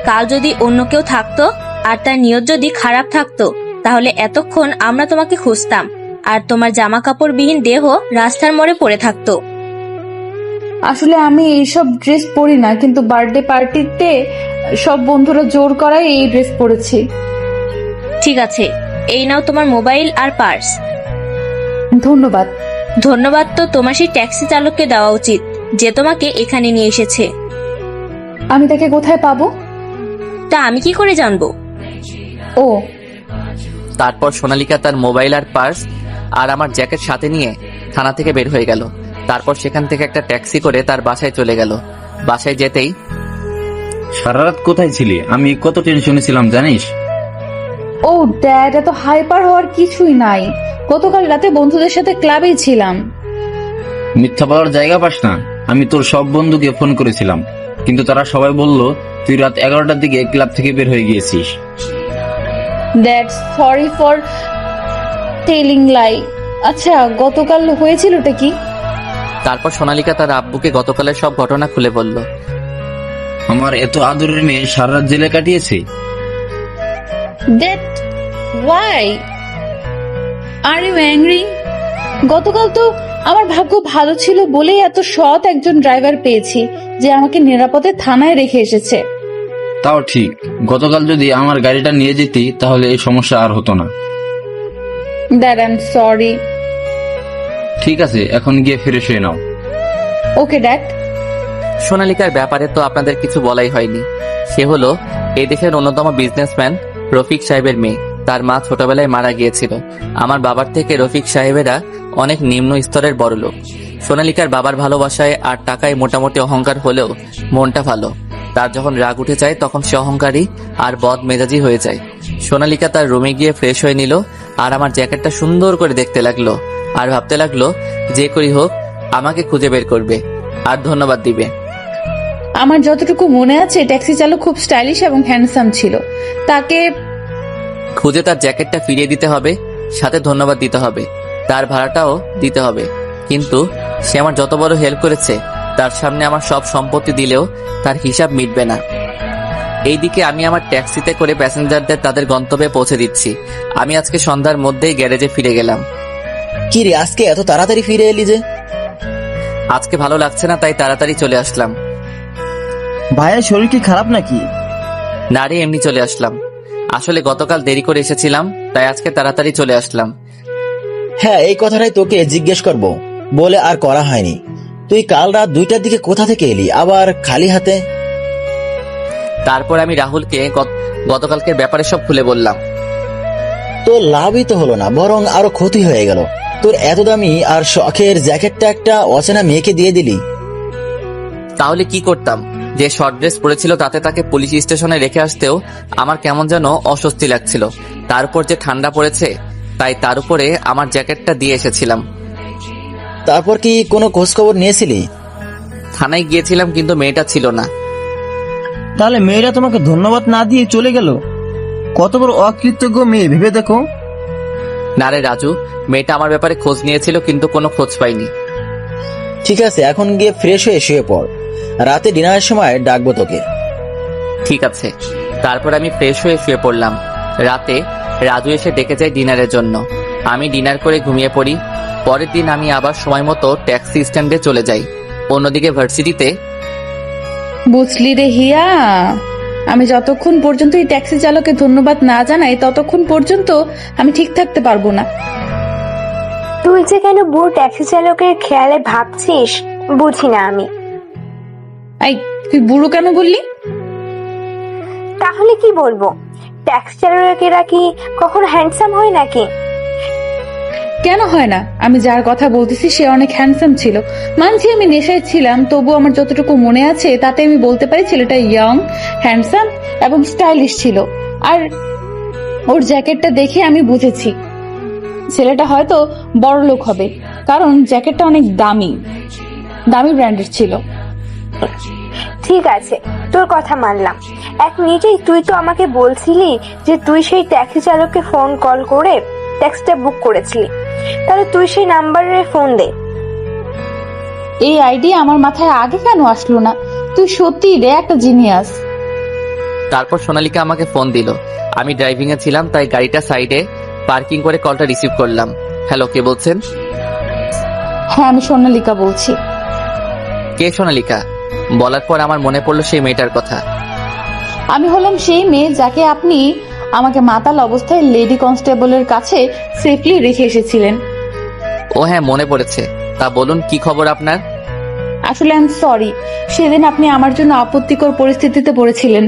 কাল যদি অন্য কেউ থাকতো আর তার নিয়ত যদি খারাপ থাকতো, তাহলে এতক্ষণ আমরা তোমাকে খুঁজতাম আর তোমার জামা কাপড়বিহীন দেহ রাস্তার মোড়ে পড়ে থাকতো। আসলে আমি এইসব ড্রেস পরি না, কিন্তু বার্থডে পার্টিতে সব বন্ধুরা জোর করায় এই ড্রেস পরেছি। ঠিক আছে, এই নাও তোমার মোবাইল আর পার্স। ধন্যবাদ। ধন্যবাদ তো তোমার সেই ট্যাক্সি চালককে দেওয়া উচিত, যে তোমাকে এখানে নিয়ে এসেছে। আমি তাকে কোথায় পাবো? তা আমি কি করে জানবো? ও, তারপর সোনালিকা তার মোবাইল আর পার্স আর আমার জ্যাকেট সাথে নিয়ে থানা থেকে বের হয়ে গেল। তারপর সেখান থেকে একটা ট্যাক্সি করে তার বাসায় চলে গেল। বাসায় যেতেই, সারা রাত কোথায় ছিলি? আমি কত টেনশনে ছিলাম জানিস? ও ড্যাড, এত হাইপার হওয়ার কিছুই নাই। গতকাল রাতে বন্ধুদের সাথে ক্লাবেই ছিলাম। মিথ্যা বলার জায়গা পাস না। আমি তোর সব বন্ধুকে ফোন করেছিলাম, কিন্তু তারা সবাই বলল তুই রাত 11টার দিকে ক্লাব থেকে বের হয়ে গিয়েছিস। Dad, sorry for telling lie. আচ্ছা, গতকাল হয়েছিলটা কি? তারপর সোনালিকা তার আব্বুকে গতকালের সব ঘটনা খুলে বলল। আমার এত আদরের মেয়ে সারা রাত জেলে কাটিয়েছে। Dad, why are you angry? গতকাল তো আমার ভাগ্য ভালো ছিল বলেই এত সৎ একজন ড্রাইভার পেয়েছি যে আমাকে নিরাপদে থানায় রেখে এসেছে। তাও ঠিক, গতকাল যদি আমার গাড়িটা নিয়ে যেতি তাহলে এই সমস্যা আর হতো না। Dad, I am sorry. ঠিক আছে, এখন গিয়ে ফ্রেশ হয়ে নাও। Okay dad. সোনালিকার ব্যাপারে তো আপনাদের কিছু বলাই হয়নি। সে হলো এই দেশের অন্যতম বিজনেসম্যান রফিক সাহেবের মেয়ে। তার মা ছোটবেলায় মারা গিয়েছিল। আমার বাবার থেকে রফিক সাহেবেরা অনেক নিম্ন স্তরের বড়লোক। সোনালিকার বাবার ভালোবাসায় আর টাকায় মোটামুটি অহংকার হলেও মনটা ভালো। তার যখন রাগ উঠে যায় তখন সে অহংকারী আর বদ মেজাজি হয়ে যায়। সোনালিকা তার রুমে গিয়ে ফ্রেশ হয়ে নিল আর আমার জ্যাকেটটা সুন্দর করে দেখতে লাগলো আর ভাবতে লাগলো যে করি হোক আমাকে খুঁজে বের করবে আর ধন্যবাদ দিবে। আমার যতটুকু মনে আছে ট্যাক্সি চালক খুব স্টাইলিশ এবং হ্যান্ডসাম ছিল। তাকে খুঁজে তার জ্যাকেটটা ফিরিয়ে দিতে হবে, সাথে ধন্যবাদ দিতে হবে, তার ভাড়াটাও দিতে হবে। কিন্তু সে আমার যত বড় হেল্প করেছে তার সামনে আমার সব সম্পত্তি দিলেও তার হিসাব মিটবে না। এইদিকে আমি আমার ট্যাক্সিতে করে প্যাসেঞ্জারদের তাদের গন্তব্যে পৌঁছে দিচ্ছি। আমি আজকে সন্ধ্যার মধ্যেই গ্যারেজে ফিরে গেলাম। কি রে, আজকে এত তাড়াতাড়ি ফিরে এলি যে? আজকে ভালো লাগছে না তাই তাড়াতাড়ি চলে আসলাম। ভাইয়ের শরীর কি খারাপ নাকি? না রে, এমনি চলে আসলাম। আসলে গতকাল দেরি করে এসেছিলাম তাই আজকে তাড়াতাড়ি চলে আসলাম। হ্যাঁ, এই কথাটাই তোকে জিজ্ঞেস করব বলে আর করা হয়নি। তুই কাল রাত 2টার দিকে কোথা থেকে এলি, আবার খালি হাতে? তারপর আমি রাহুলকে গতকালকের ব্যাপারে সব খুলে বললাম। তোর লাভই তো হলো না, বরং আরো ক্ষতি হয়ে গেল। তোর এত দামি আর শখের জ্যাকেটটা একটা অচেনা মেয়েকে দিয়ে দিলি। তাহলে কি করতাম? যে শর্ট ড্রেস পরেছিল তাতে তাকে পুলিশ স্টেশনে রেখে আসতেও আমার কেমন যেন অস্বস্তি লাগছিল। তারপর যে ঠান্ডা পড়েছে তাই তার উপরে আমার জ্যাকেটটা দিয়ে এসেছিলাম। তারপর কি কোনো খোঁজ খবর নিয়েছিলি? থানায় গিয়েছিলাম কিন্তু মেয়েটা ছিল না। তাহলে মেয়েরা তোমাকে ধন্যবাদ না দিয়ে চলে গেল? কত বড় অকৃতজ্ঞ মেয়ে ভেবে দেখো। না রে রাজু, মেয়েটা আমার ব্যাপারে খোঁজ নিয়েছিল কিন্তু কোনো খোঁজ পাইনি। ঠিক আছে, এখন গিয়ে ফ্রেশ হয়ে শুয়ে পড়, রাতে ডিনারের সময় ডাকবো তোকে। ঠিক আছে। তারপর আমি ফ্রেশ হয়ে শুয়ে পড়লাম। রাতে রাজু এসে ডেকে যায় ডিনারের জন্য। আমি ডিনার করে ঘুমিয়ে পড়ি। পরের দিন আমি আবার সময় মতো ট্যাক্সি স্ট্যান্ডে চলে যাই। অন্যদিকে ভার্সিটিতে বুঝলি রে হিয়া, আমি যতক্ষণ পর্যন্ত এই ট্যাক্সি চালককে ধন্যবাদ না জানাই ততক্ষণ পর্যন্ত আমি ঠিক থাকতে পারবো না। তুই যে কেন বুড়ো ট্যাক্সি চালকের খেয়ালে ভাবছিস বুঝি না আমি। এই, তুই বুড়ো কেন বললি? তাহলে কি বলবো? ট্যাক্সি চালকেরা কি কখনো হ্যান্ডসাম হয় নাকি? কেন হয় না? আমি যার কথা বলতেছি সে অনেক হ্যান্ডসাম ছিল। মানছি আমি নেশায় ছিলাম, তবু আমার যতটুকু মনে আছে তাতে আমি বলতে পারি ছেলেটা ইয়ং, হ্যান্ডসাম এবং স্টাইলিশ ছিল। আর ওর জ্যাকেটটা দেখে আমি বুঝেছি ছেলেটা হয়তো বড় লোক হবে, কারণ জ্যাকেটটা অনেক দামি ব্র্যান্ডের ছিল। ঠিক আছে, তোর কথা মানলাম। এক মিনিটেই তুই তো আমাকে বলছিলি যে তুই সেই ট্যাক্সি চালককে ফোন কল করে ট্যাক্সিটা বুক করেছিলি। তাহলে তুই সেই নাম্বারে ফোন দে। এই আইডিয়া আমার মাথায় আগে কেন আসলো না? তুই সত্যি রে একটা জিনিয়াস। তারপর সোনালিকা আমাকে ফোন দিল। আমি ড্রাইভিং এ ছিলাম তাই গাড়িটা সাইডে পার্কিং করে কলটা রিসিভ করলাম। হ্যালো, কে বলছেন? হ্যাঁ, আমি সোনালিকা বলছি। কে সোনালিকা? বলার পর আমার মনে পড়লো সেই মেয়েটার কথা। আমি হলাম সেই মেয়ে যাকে আপনি আমাকে মাতাল অবস্থায় লেডি কনস্টেবলের কাছে সেফলি রেখে এসেছিলেন। ও হ্যাঁ, মনে পড়েছে। তা বলুন, কি খবর আপনার? আসলে আই এম সরি, সেদিন আপনি আমার জন্য আপত্তিকর পরিস্থিতিতে পড়েছিলেন।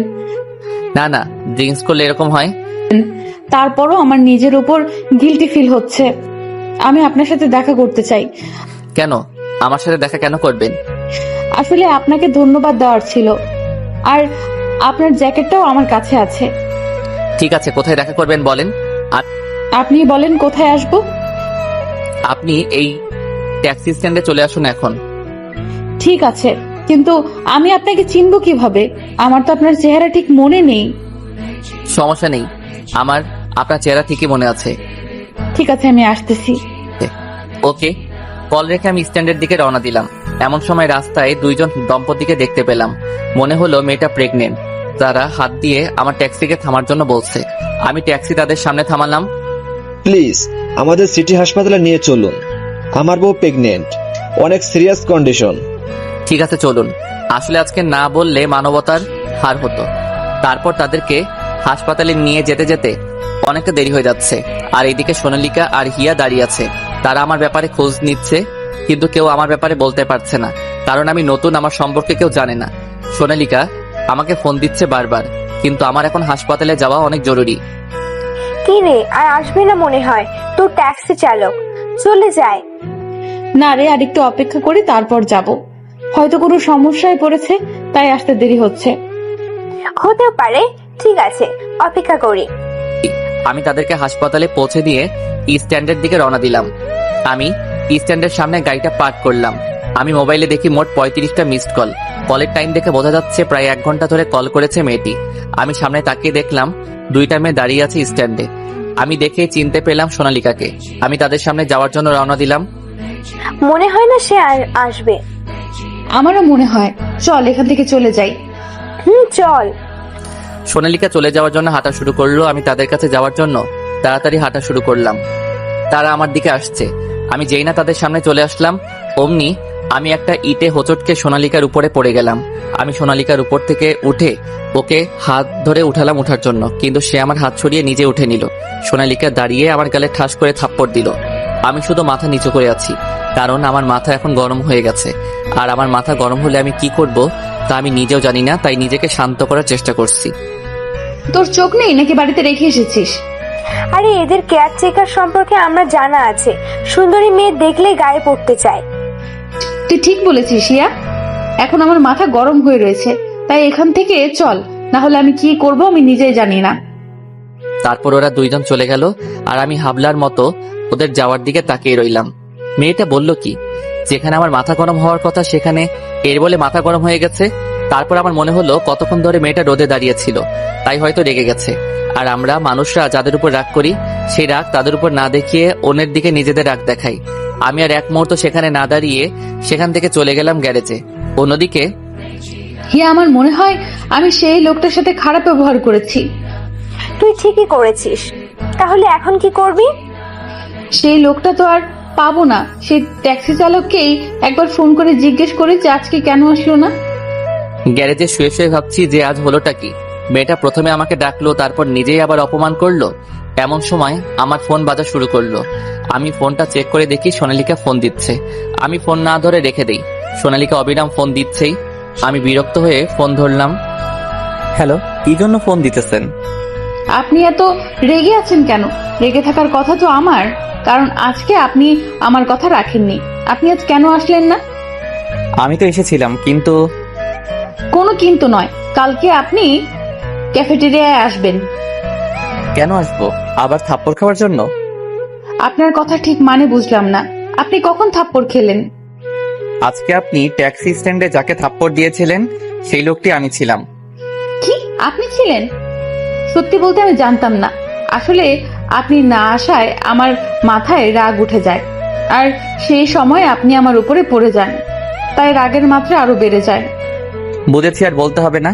না না, ড্রিঙ্কস করলে এরকম হয়। তারপরও আমার নিজের উপর গিল্টি ফিল হচ্ছে। আমি আপনার সাথে দেখা করতে চাই। কেন? আমার সাথে দেখা কেন করবেন? আসলে আপনাকে ধন্যবাদ দেওয়ার ছিল, আর আপনার জ্যাকেটটাও আমার কাছে আছে। ঠিক আছে, কোথায় দেখা করবেন বলেন। আপনি বলেন কোথায় আসবো? আপনি এই ট্যাক্সি স্ট্যান্ডে চলে আসুন এখন। ঠিক আছে, কিন্তু আমি আপনাকে চিনবো কিভাবে? আমার তো আপনার চেহারা ঠিক মনে নেই। সমস্যা নেই, আমার আপনার চেহারা ঠিকই মনে আছে। ঠিক আছে, আমি আসতেছি। ওকে। কল রেখে আমি স্ট্যান্ডের দিকে রওনা দিলাম। এমন সময় রাস্তায় দুইজন দম্পতিকে দেখতে পেলাম। মনে হলো মেয়েটা প্রেগনেন্ট। তারা হাত দিয়ে আমার ট্যাক্সিকে থামার জন্য বলছে। আমি ট্যাক্সি তাদের সামনে থামালাম। প্লিজ আমাদের সিটি হাসপাতালে নিয়ে চলুন, আমার বউ প্রেগনেন্ট, অনেক সিরিয়াস কন্ডিশন। ঠিক আছে, চলুন। আসলে আজকে না বললে মানবতার হার হতো। তারপর তাদেরকে হাসপাতালে নিয়ে যেতে যেতে অনেকটা দেরি হয়ে যাচ্ছে। আর এইদিকে সোনালিকা আর হিয়া দাঁড়িয়ে আছে। তারা আমার ব্যাপারে খোঁজ নিচ্ছে, কিন্তু কেউ আমার ব্যাপারে বলতে পারছে না, কারণ আমি নতুন, আমার সম্পর্কে কেউ জানে না। সোনালিকা আমাকে ফোন দিচ্ছে বারবার, কিন্তু আমার এখন হাসপাতালে যাওয়া অনেক জরুরি। কি রে, আর আসবে না মনে হয়? তোর ট্যাক্সি চালক চলে যায়। না রে, আর একটু অপেক্ষা করি, তারপর যাব। হয়তো কোনো সমস্যায় পড়েছে, তাই আসতে দেরি হচ্ছে। হতেও পারে, ঠিক আছে, অপেক্ষা করি। আমি তাদেরকে হাসপাতালে পৌঁছে দিয়ে স্ট্যান্ডের দিকে রওনা দিলাম। আমি স্ট্যান্ডের সামনে গাড়িটা পার্ক করলাম। আমি মোবাইলে দেখি মোট 35টা মিসড কল। কলের টাইম দেখে বোঝা যাচ্ছে প্রায় 1 ঘন্টা ধরে কল করেছে মেয়েটি। আমি সামনে তাকিয়ে দেখলাম 2টা মেয়ে দাঁড়িয়ে আছে স্ট্যান্ডে। আমি দেখে চিনতে পেলাম সোনালিকাকে। আমি তাদের সামনে যাওয়ার জন্য রওনা দিলাম। মনে হয় না সে আসবে। আমারও মনে হয়, চল এখান থেকে চলে যাই। চল। সোনালিকা চলে যাওয়ার জন্য হাঁটা শুরু করলো। আমি তাদের কাছে যাওয়ার জন্য তাড়াতাড়ি হাঁটা শুরু করলাম। তারা আমার দিকে আসছে। আমি যেই না তাদের সামনে চলে আসলাম, অমনি আমি একটা ইটে হোঁচটকে সোনালিকার উপরে পড়ে গেলাম। আমি সোনালিকার উপর থেকে উঠে ওকে হাত ধরে উঠালাম ওঠার জন্য, কিন্তু সে আমার হাত ছড়িয়ে নিজে উঠে নিল। সোনালিকা দাঁড়িয়ে আমার গালে ঠাস করে থাপ্পড় দিল। আমি শুধু মাথা নিচু করে আছি, কারণ আমার মাথা এখন গরম হয়ে গেছে। আর আমার মাথা গরম হলে আমি কি করব তা আমি নিজেও জানি না, তাই নিজেকে শান্ত করার চেষ্টা করছি। তোর চোখ নেই নাকি বাড়িতে রেখে এসেছিস? আরে এদের কেয়ারটেকার সম্পর্কে আমরা জানা আছে, সুন্দরী মেয়ে দেখলেই গায়ে পড়তে চায়। তুই ঠিক বলেছিস ইয়া, এখন আমার মাথা গরম হয়ে রয়েছে, তাই এখান থেকে চল, না হলে আমি কি করব আমি নিজেই জানি না। তারপর ওরা 2জন চলে গেল, আর আমি হাবলার মতো ওদের যাওয়ার দিকে তাকিয়ে রইলাম। মেয়েটা বলল কি, যেখানে আমার মাথা গরম হওয়ার কথা সেখানে এর বলে মাথা গরম হয়ে গেছে। তারপর আমার মনে হলো কতক্ষণ ধরে মেয়েটা রোদে দাঁড়িয়েছিল, তাই হয়তো রেগে গেছে। আর আমরা মানুষরা যাদের উপর রাগ করি, সেই রাগ তাদের উপর না দেখিয়ে অন্যের দিকে নিজেদের রাগ দেখাই। আমি আর এক মুহূর্ত সেখানে না দাঁড়িয়ে সেখান থেকে চলে গেলাম গ্যারেজে। অন্যদিকে হিয়া, আমার মনে হয় আমি সেই লোকটার সাথে খারাপ ব্যবহার করেছি। তুই ঠিকই করেছিস। তাহলে এখন কি করবি? সেই লোকটা তো আর পাবো না। সেই ট্যাক্সি চালককেই একবার ফোন করে জিজ্ঞেস করি যে আজকে কেন আসলো না। গ্যারেজে শুয়ে শুয়ে ভাবছি যে আজ হলোটা কি। মেয়েটা প্রথমে আমাকে ডাকলো, তারপর নিজেই আবার অপমান করলো। এমন সময় আমার ফোন বাজা শুরু করলো। আমি ফোনটা চেক করে দেখি সোনালিকা ফোন দিচ্ছে। আমি ফোন না ধরে রেখে দেই। সোনালিকা অবিরাম ফোন দিচ্ছেই। আমি বিরক্ত হয়ে ফোন ধরলাম। হ্যালো, কি জন্য ফোন দিতেছেন? আপনি এত রেগে আছেন কেন? রেগে থাকার কথা তো আমার, কারণ আজকে আপনি আমার কথা রাখেননি। আপনি আজ কেন আসলেন না? আমি তো এসেছিলাম, কিন্তু কোনো কিন্তু নয়, কালকে আপনি ক্যাফেটেরিয়ায় আসবেন। কেন আসবো? আবার থাপ্পড় খাওয়ার জন্য? আপনার কথা ঠিক মানে বুঝলাম না। আপনি কখন থাপ্পড় খেলেন? আজকে আপনি ট্যাক্সি স্ট্যান্ডে যাকে থাপ্পড় দিয়েছিলেন সেই লোকটি আমি ছিলাম। কি, আপনি ছিলেন? সত্যি বলতে আমি জানতাম না। আসলে আপনি না আসায় আমার মাথায় রাগ উঠে যায়, আর সেই সময় আপনি আমার উপরে পড়ে যান, তাই রাগের মাত্রা আরো বেড়ে যায়। বুঝেছি, আর বলতে হবে না।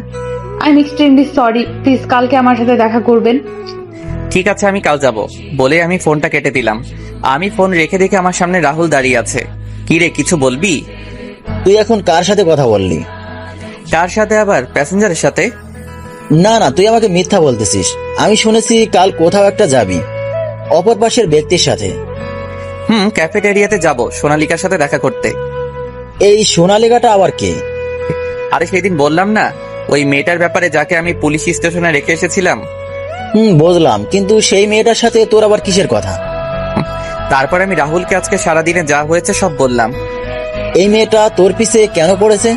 I am extremely sorry. Please কালকে আমার সাথে দেখা করবেন। ঠিক আছে, আমি কাল যাব বলে আমি ফোনটা কেটে দিলাম। আমি ফোন রেখে দেখে আমার সামনে রাহুল দাঁড়িয়ে আছে। কি রে, কিছু বলবি? তুই এখন কার সাথে কথা বললি? কার সাথে আবার? প্যাসেঞ্জারের সাথে? না না, তুই আমাকে মিথ্যা বলতেছিস। আমি শুনেছি কাল কোথাও একটা যাবি, অপর পাশের ব্যক্তির সাথে। ক্যাফেটেরিয়াতে যাব সোনালিকার সাথে দেখা করতে। এই সোনালিকাটা আবার কে? আরে সেদিন বললাম না, ওই মেয়েটার ব্যাপারে, যাকে আমি পুলিশ স্টেশনে রেখে এসেছিলাম। বুঝলাম, কিন্তু সেই মেয়েটার সাথে তোর আবার কিসের কথা? তারপর আমি রাহুলকে আজকে সারাদিনে যা হয়েছে সব বললাম। এই মেয়েটা তোর পিছে কেন পড়েছে?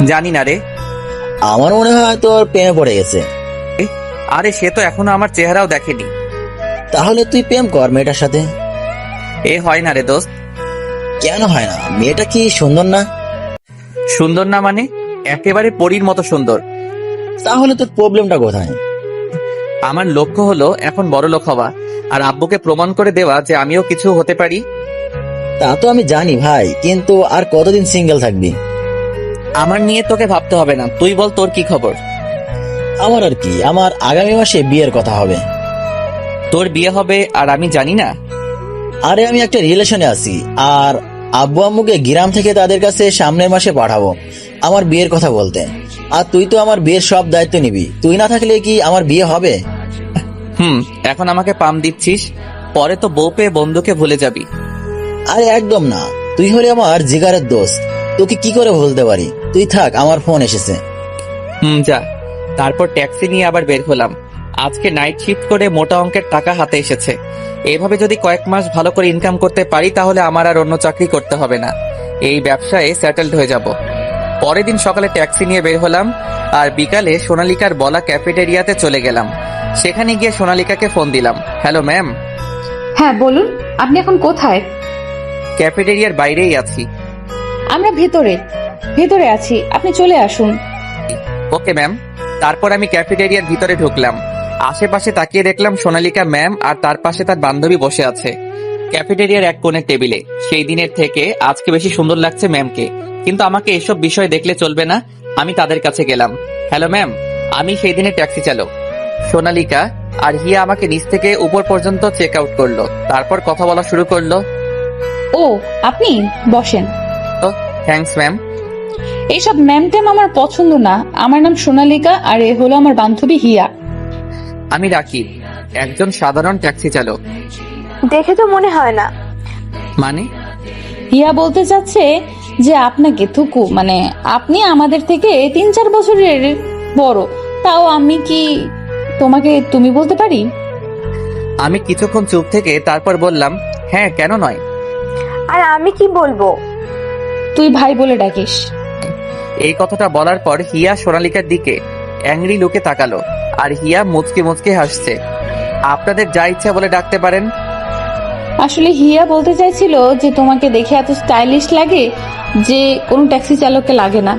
জানি না রে। আমার মনে হয় তোর প্রেমে পড়ে গেছে। আরে সে তো এখনো আমার চেহারাও দেখেনি। তাহলে তুই প্রেম কর মেয়েটার সাথে। এ হয় না রে দোস্ত। কেন হয় না? মেয়েটা কি সুন্দর না? সুন্দর না মানে? একেবারে পরীর মতো সুন্দর। তাহলে তোর প্রবলেমটা কোথায়? আমার লক্ষ্য হলো এখন বড় লোক হওয়া, আর আব্বুকে প্রমাণ করে দেওয়া যে আমিও কিছু হতে পারি। তা তো আমি জানি ভাই, কিন্তু আর কতদিন সিঙ্গেল থাকবি? আমার নিয়ে তোকে ভাবতে হবে না, তুই বল তোর কি খবর? আমার আর কি, আমার আগামী মাসে বিয়ের কথা হবে। তোর বিয়ে হবে আর আমি জানি না? আরে আমি একটা রিলেশনে আছি, আর আব্বু আম্মুকে গ্রাম থেকে তাদের কাছে সামনের মাসে পাঠাবো আমার বিয়ের কথা বলতে। আর তুই তো আমার বিয়ের সব দায়িত্ব নিবি। তুই না থাকলে কি আমার বিয়ে হবে? এখন আমাকে পাম দিচ্ছিস, পরে তো বউ পেয়ে বন্ধুকে ভুলে যাবি। আরে একদম না, তুই হলে আমার জিগারের দোস্ত, তোকে কি করে ভুলতে পারি? তুই থাক, আমার ফোন এসেছে। যা। তারপর ট্যাক্সি নিয়ে আবার বের হলাম। আজকে নাইট শিফট করে মোটা অঙ্কের টাকা হাতে এসেছে। এভাবে যদি কয়েক মাস ভালো করে ইনকাম করতে পারি তাহলে আমার আর অন্য চাকরি করতে হবে না, এই ব্যবসায় সেটেলড হয়ে যাব। পরের দিন সকালে ট্যাক্সি নিয়ে বের হলাম আর বিকালে সোনালিকার বলা ক্যাফেটেরিয়াতে চলে গেলাম। সেখানে গিয়ে সোনালিকাকে ফোন দিলাম। Hello ma'am. হ্যাঁ বলুন, আপনি এখন কোথায়? ক্যাফেটেরিয়ার বাইরেই আছি। আমরা ভেতরে আছি, আপনি চলে আসুন। Okay ma'am. তারপর আমি ক্যাফেটেরিয়ার ভিতরে ঢুকলাম। আশেপাশে তাকিয়ে দেখলাম সোনালিকা ম্যাম আর তার পাশে তার বান্ধবী বসে আছে ক্যাফেটেরিয়ার এক কোণের টেবিলে। সেই দিনের থেকে আজকে বেশি সুন্দর লাগছে ম্যামকে, কিন্তু আমাকে এসব বিষয় দেখলে চলবে না। আমি তাদের কাছে গেলাম। হ্যালো ম্যাম, আমি সেই দিনের ট্যাক্সি চালক। সোনালিকা আর হিয়া আমাকে নিচ থেকে উপর পর্যন্ত চেক আউট করলো, তারপর কথা বলা শুরু করলো। ও আপনি বসেন। Thanks ma'am. এইসব ম্যাম ট্যাম আমার পছন্দ না। আমার নাম সোনালিকা আর এ হলো আমার বান্ধবী হিয়া। আমি রাকিব, একজন সাধারণ ট্যাক্সি চালক। দেখে তো মনে হয় না। মানে? হিয়া বলতে চাচ্ছে যে আপনাকে থুকু, মানে আপনি আমাদের থেকে 3-4 বছরের বড়, তাও আমি কি তোমাকে তুমি বলতে পারি? আমি কিছুক্ষণ চুপ থেকে তারপর বললাম, হ্যাঁ কেন নয়। আর আমি কি বলবো? তুই ভাই বলে ডাকিস। এই কথাটা বলার পর হিয়া সোনালিকার দিকে অ্যাংরি লুকে তাকালো আর হিয়া মুচকে মুচকে হাসছে। আপনাদের যা ইচ্ছা বলে ডাকতে পারেন। আসলে হিয়া বলতে চাইছিল যে তোমাকে দেখে এত স্টাইলিশ লাগে যে কোনো ট্যাক্সি চালককে লাগে না।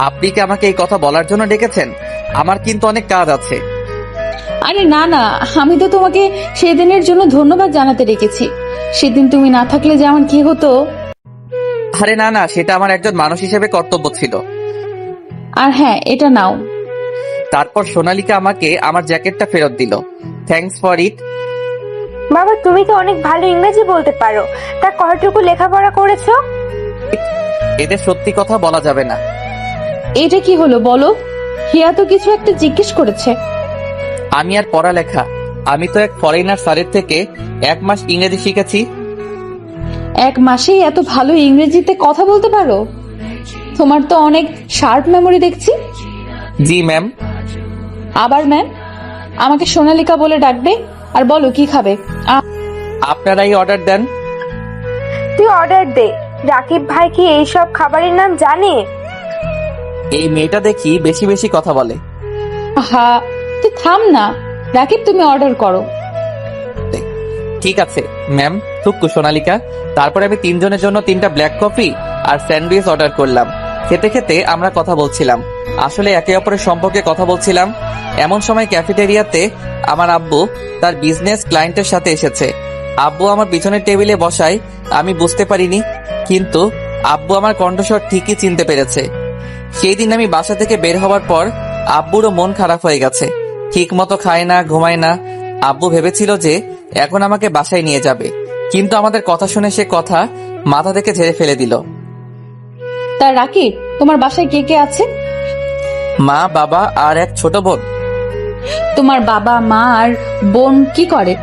আপনি কি আমাকে এই কথা বলার জন্য ডেকেছেন? আমার কিন্তু অনেক কাজ আছে। আরে না না, আমি তো তোমাকে সেদিনের জন্য ধন্যবাদ জানাতে রেখেছি। সেদিন তুমি না থাকলে যে আমার কি হতো। আরে না না, সেটা আমার একজন মানুষ হিসেবে কর্তব্য ছিল। আর হ্যাঁ, এটা নাও। তারপর সোনালিকা আমাকে আমার জ্যাকেটটা ফেরত দিল। Thanks for it. বাবা, তুমি তো অনেক ভালো ইংরেজি বলতে পারো, তা কতটুকু লেখাপড়া করেছো? এতে সত্যি কথা বলা যাবে না। এটা কি হলো বলো? হিয়া তো কিছু একটা জিজ্ঞেস করেছে। আমি আর পড়ালেখা, আমি তো এক ফরেনার স্যারের থেকে 1 মাস ইংরেজি শিখেছি। 1 মাসেই এত ভালো ইংরেজিতে কথা বলতে পারো? তোমার তো অনেক শার্প মেমোরি দেখছি। জি ম্যাম। আবার ম্যাম? আমাকে সোনালিকা বলে ডাকবে। আর বলো কি খাবে। আপনারাই অর্ডার দেন। তুই অর্ডার দে। রাকিব ভাই কি এইসব খাবারের নাম জানে? এই মেয়েটা দেখি বেশি বেশি কথা বলে। হা, তুই থাম না। রাকিব, তুমি অর্ডার করো। ঠিক আছে ম্যাম। থুকু সোনালিকা। তারপর আমি 3 জনের জন্য 3টা ব্ল্যাক কফি আর স্যান্ডউইচ অর্ডার করলাম। খেতে খেতে আমরা কথা বলছিলাম, আসলে একে অপরের সম্পর্কে কথা বলছিলাম। এমন সময় ক্যাফেটেরিয়াতে আমার আব্বু তার বিজনেস ক্লায়েন্টের সাথে এসেছে। আব্বু আমার পিছনের টেবিলে বসায় আমি বুঝতে পারিনি, কিন্তু আব্বু আমার কণ্ঠস্বর ঠিকই চিনতে পেরেছে। সেই দিন আমি বাসা থেকে বের হওয়ার পর আব্বুরও মন খারাপ হয়ে গেছে। ঠিক মতো খায় না, ঘুমায় না। আব্বু ভেবেছিল যে এখন আমাকে বাসায় নিয়ে যাবে, কিন্তু আমাদের কথা শুনে সে কথা মাথা থেকে ঝেড়ে ফেলে দিল। তা রাকিব, তোমার বাসায় কে কে আছে? মা, বাবা আর এক ছোট বোন। তোমার বাবা মা আর বোন কি করে?